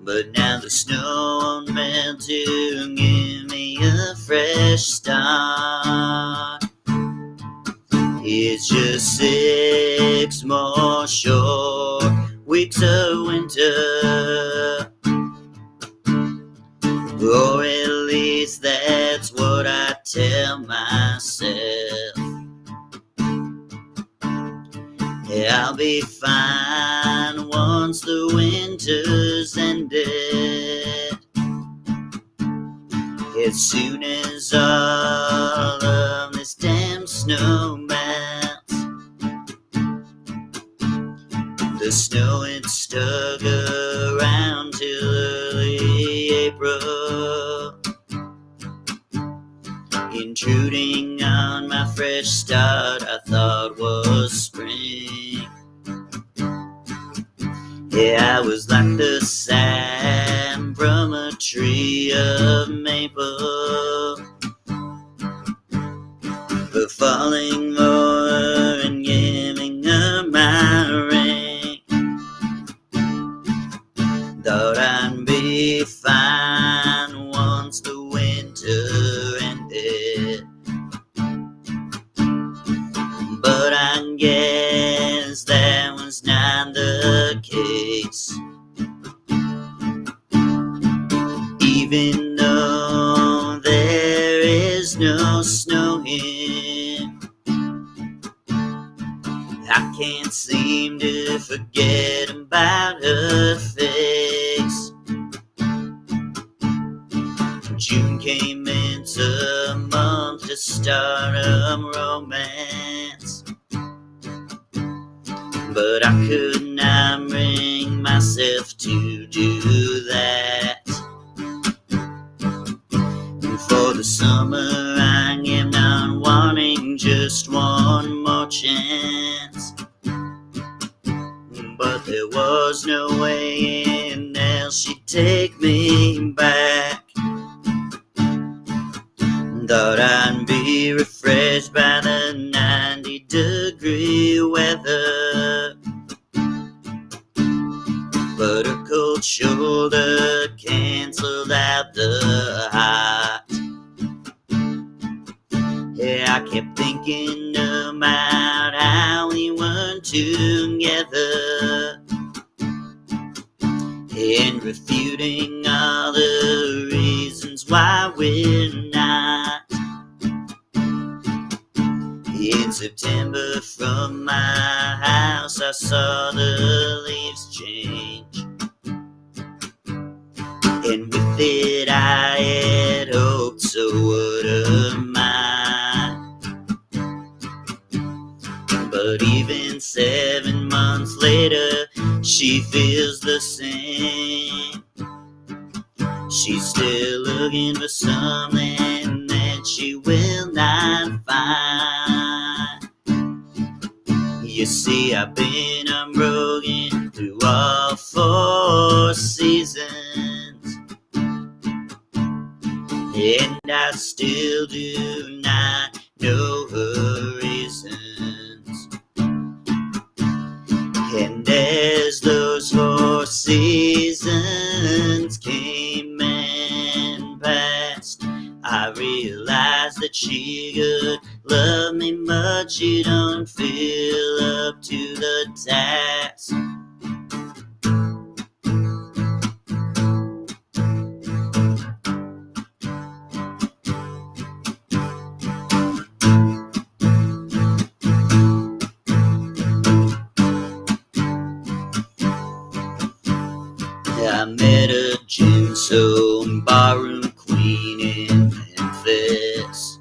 but now the snow won't melt to give me a fresh start. It's just 6 more short weeks of winter, or at least that's what I tell myself. Yeah, I'll be fine once the winter's ended. As soon as all of this damn snow melts, the snow it stuck around till early April, intruding on my fresh start I thought was spring. Yeah, I was like the sap from a tree of maple, but falling more and giving up my ring. can't seem to forget about her face. June came into a month to start a romance, but I could not bring myself to do that. And for the summer I am not wanting just one more chance, but there was no way in hell she'd take me back. Thought I'd be refreshed by the 90-degree weather, but a cold shoulder canceled out the hot. Yeah, I kept thinking about how we were together, and refuting all the reasons why we're not. In September from my house I saw the leaves change, and with it I had hoped, so what am I? But even 7 months later she feels the same. She's still looking for something that she will not find. You see, I've been unbroken through all 4 seasons, and I still do not know her reasons. And as those 4 seasons came and passed, I realized that she could love me, but she don't feel up to the task. I met a June barroom queen in Memphis.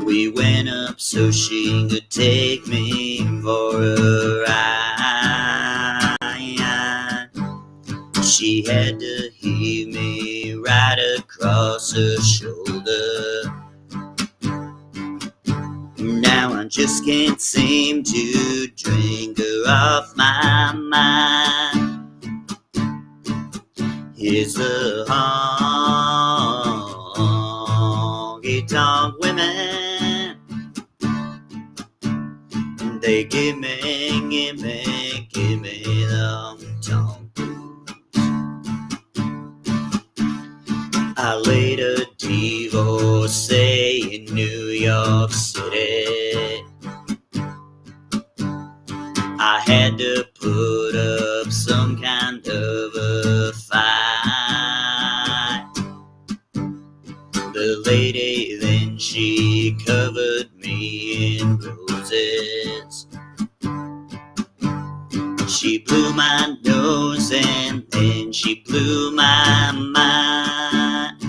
We went up so she could take me for a ride. She had to heave me right across her shoulder. Now I just can't seem to drink her off my mind. It's the honky-tonk women. They give me the honky-tonk blues. I laid a divorcee in New York City. I had to put up some kind of a fight. The lady then she covered me in roses. She blew my nose and then she blew my mind.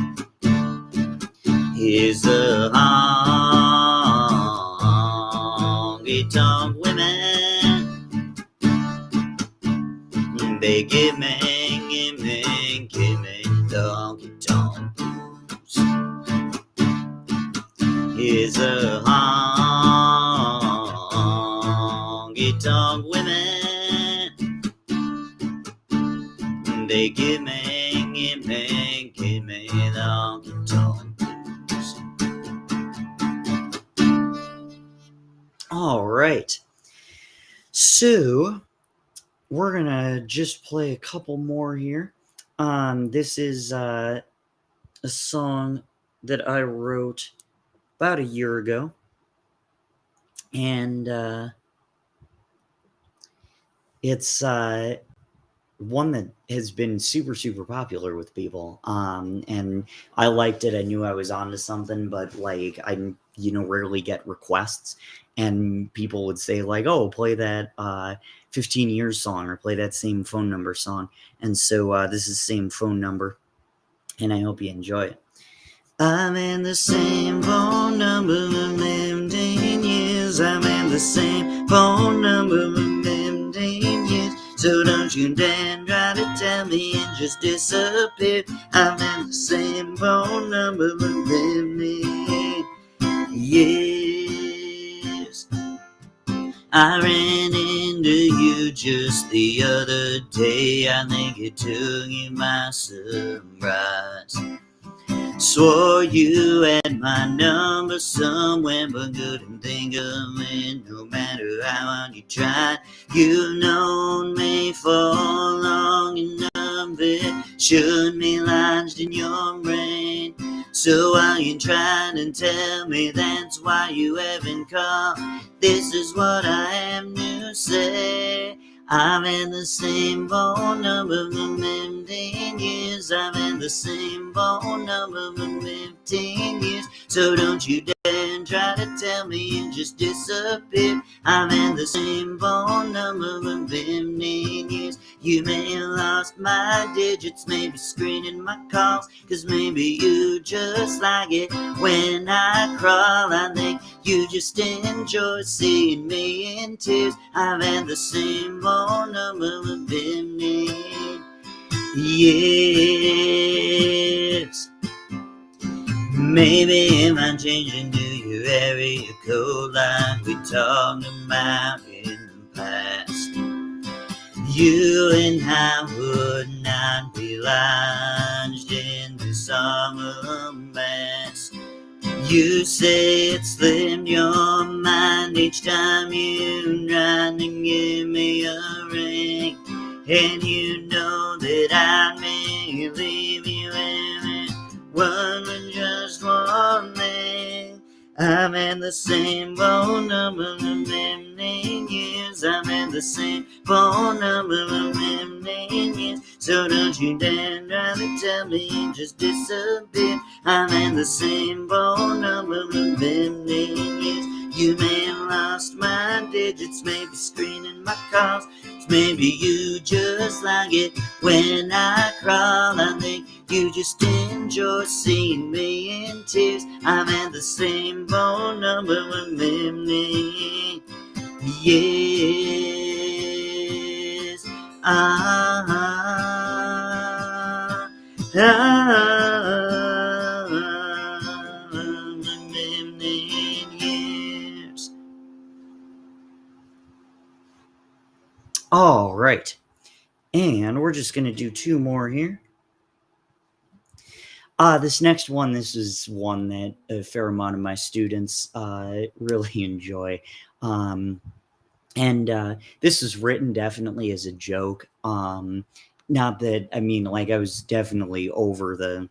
Here's the honky-tonk women. They give me the honky-tonk blues. Here's the honky-tonk women. They give me the honky-tonk blues. All right. So we're gonna just play a couple more here. This is a song that I wrote about a year ago, and it's one that has been super, super popular with people. And I liked it. I knew I was onto something, but like rarely get requests, and people would say like, "Oh, play that 15 years song, or play that same phone number song." And so this is the same phone number, and I hope you enjoy it. I'm in the same phone number for 15 years. I'm in the same phone number for 15 years. So don't you dare try to tell me and just disappear. I'm in the same phone number for 15 years. I ran into you just the other day. I think it took you by surprise. Swore you had my number somewhere, but couldn't think of it. No matter how hard you tried, you've known me for long enough. It should be lodged in your brain. So why you trying to tell me that's why you haven't called? This is what I have to say. I've had the same phone number for 15 years. I've had the same phone number for 15 years. So don't you dare try to tell me and just disappear. I've had the same phone number for 15 years. You may have lost my digits, maybe screening my calls, 'cause maybe you just like it when I crawl. I think you just enjoy seeing me in tears. I've had the same phone number for 15 years. Maybe am I changing to your area code like we talked about in the past? You and I would not be lodged in the summer mass. You say it slipped your mind each time you tried to give me a ring. And you know that I may leave you everyone with just one thing. I've had the same phone number for 15 years. I've had the same phone number for 15 years. So don't you dare try to tell me and just disappear. I've had the same phone number for 15 years. You may have lost my digits, maybe screening my calls. Maybe you just like it when I crawl. I think you just enjoy seeing me in tears. I've had the same phone number for 15 years. All right, and we're just going to do two more here. This next one, this is one that a fair amount of my students really enjoy. And this is written definitely as a joke. Not that, I mean, like, I was definitely over the,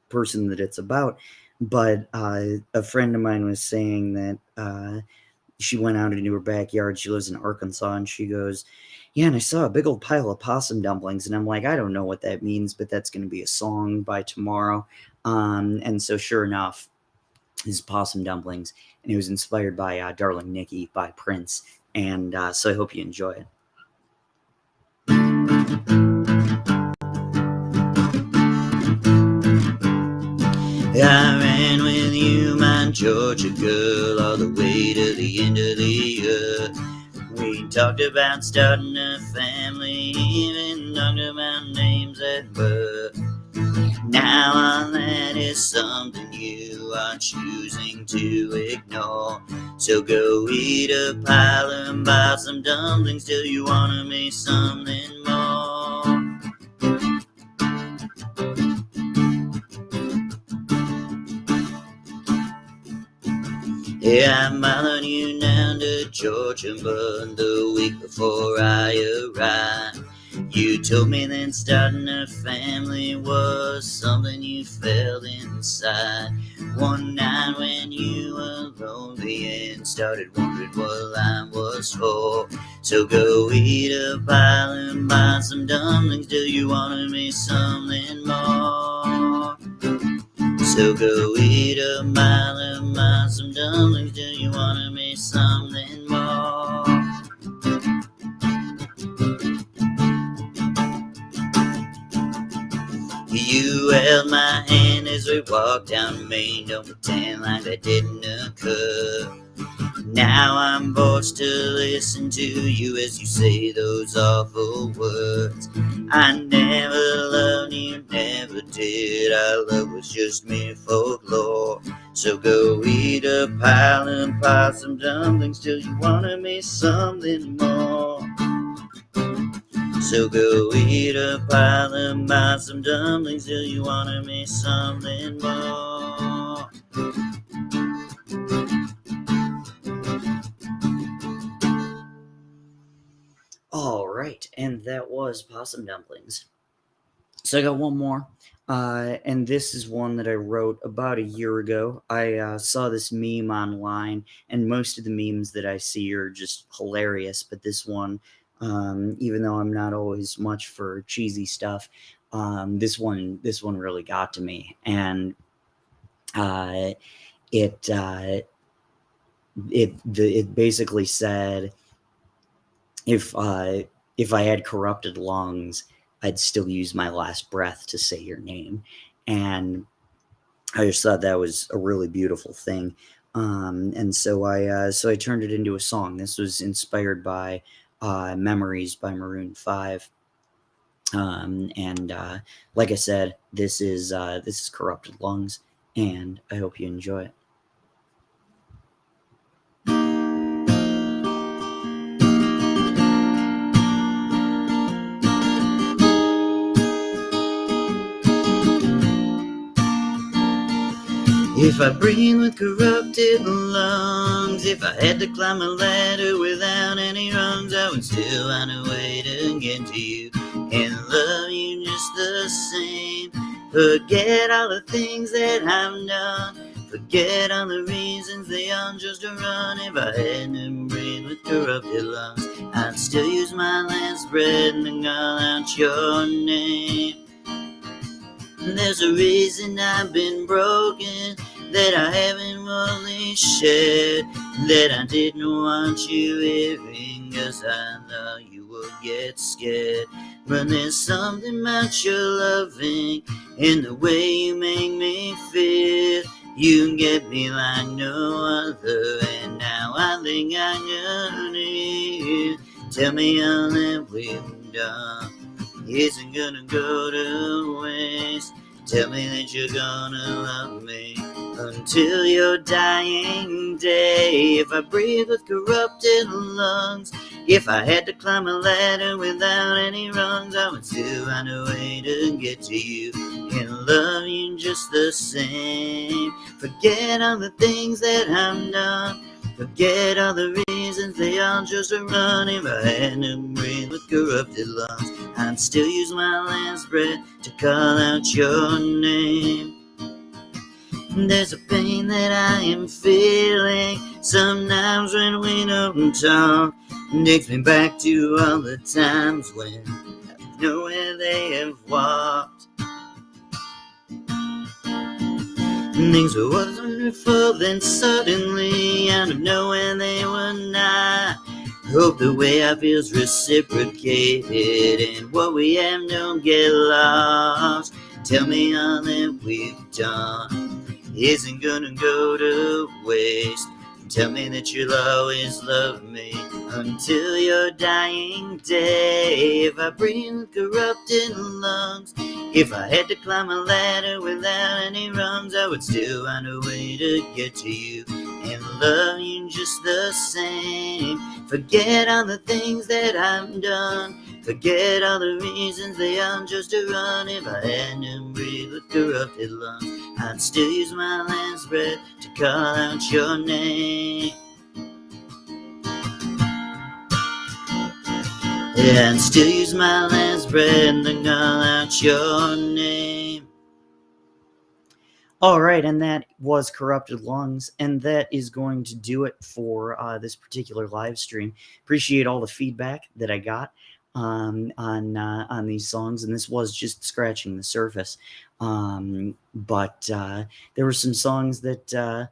person that it's about. But a friend of mine was saying that she went out into her backyard. She lives in Arkansas, and she goes, "Yeah, and I saw a big old pile of possum dumplings." And I'm like, I don't know what that means, but that's going to be a song by tomorrow. And so sure enough, is Possum Dumplings, and it was inspired by Darling Nikki by Prince. And so I hope you enjoy it. I ran with you, my Georgia girl, all the way to the end of the year. We talked about starting a family, even talked about names at birth. Now all that is something you are choosing to ignore. So go eat a pile and buy some dumplings till you wanna be something more. Yeah, I'm following you down to Georgia, but the week before I arrived, you told me that starting a family was something you felt inside. One night when you were lonely and started wondering what life was for. So go eat a pile and buy some dumplings till you wanna be something more. So go eat a mile and buy some dumplings till you wanna be something more. You held my hand as we walked down Main. Don't pretend like that didn't occur. Now I'm forced to listen to you as you say those awful words. I never loved you, never did. Our love was just mere folklore. So go eat a pile and buy some dumplings till you wanna be something more. So go eat a pile and buy some dumplings till you wanna be something more. All right, and that was Possum Dumplings. So I got one more, and this is one that I wrote about a year ago. I saw this meme online, and most of the memes that I see are just hilarious, but this one, even though I'm not always much for cheesy stuff, this one really got to me, and uh, it it basically said, if I had corrupted lungs, I'd still use my last breath to say your name. And I just thought that was a really beautiful thing. And so I turned it into a song. This was inspired by Memories by Maroon 5. And like I said, this is Corrupted Lungs, and I hope you enjoy it. If I breathe with corrupted lungs, if I had to climb a ladder without any rungs, I would still find a way to get to you and love you just the same. Forget all the things that I've done, forget all the reasons they are just a run. If I had to breathe with corrupted lungs, I'd still use my last breath and call out your name. There's a reason I've been broken, that I haven't really shared, that I didn't want you hearing, 'cause I thought you would get scared. But there's something about your loving and the way you make me feel. You get me like no other, and now I think I got you. Tell me all that we've done isn't gonna go to waste. Tell me that you're gonna love me until your dying day. If I breathe with corrupted lungs, if I had to climb a ladder without any rungs, I would still find a way to get to you and love you just the same. Forget all the things that I've done, forget all the reasons they are just a run. If I had to breathe with corrupted lungs, I'd still use my last breath to call out your name. There's a pain that I am feeling sometimes when we don't talk. Takes me back to all the times when I know where they have walked. Things were wonderful, then suddenly out of nowhere they were not. Hope the way I feel's reciprocated, and what we have don't get lost. Tell me all that we've done isn't gonna go to waste. Tell me that you'll always love me until your dying day. If I breathe with corrupted lungs, if I had to climb a ladder without any rungs, I would still find a way to get to you and love you just the same. Forget all the things that I've done, forget all the reasons they are just a run. If I had to breathe with corrupted lungs, I'd still use my last breath to call out your name. Yeah, I'd still use my last breath to call out your name. All right, and that was Corrupted Lungs, and that is going to do it for this particular live stream. Appreciate all the feedback that I got on these songs, and this was just scratching the surface. But there were some songs that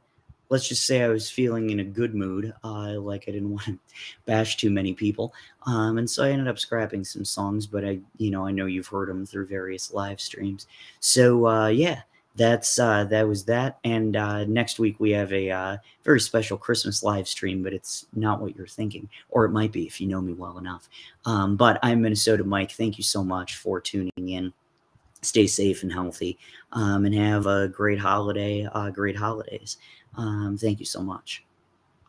let's just say I was feeling in a good mood, like I didn't want to bash too many people, and so I ended up scrapping some songs. But I know you've heard them through various live streams, so yeah. That was that, and next week we have a very special Christmas live stream, but it's not what you're thinking, or it might be if you know me well enough. But I'm Minnesota Mike. Thank you so much for tuning in. Stay safe and healthy, and have a great holiday, great holidays. Thank you so much.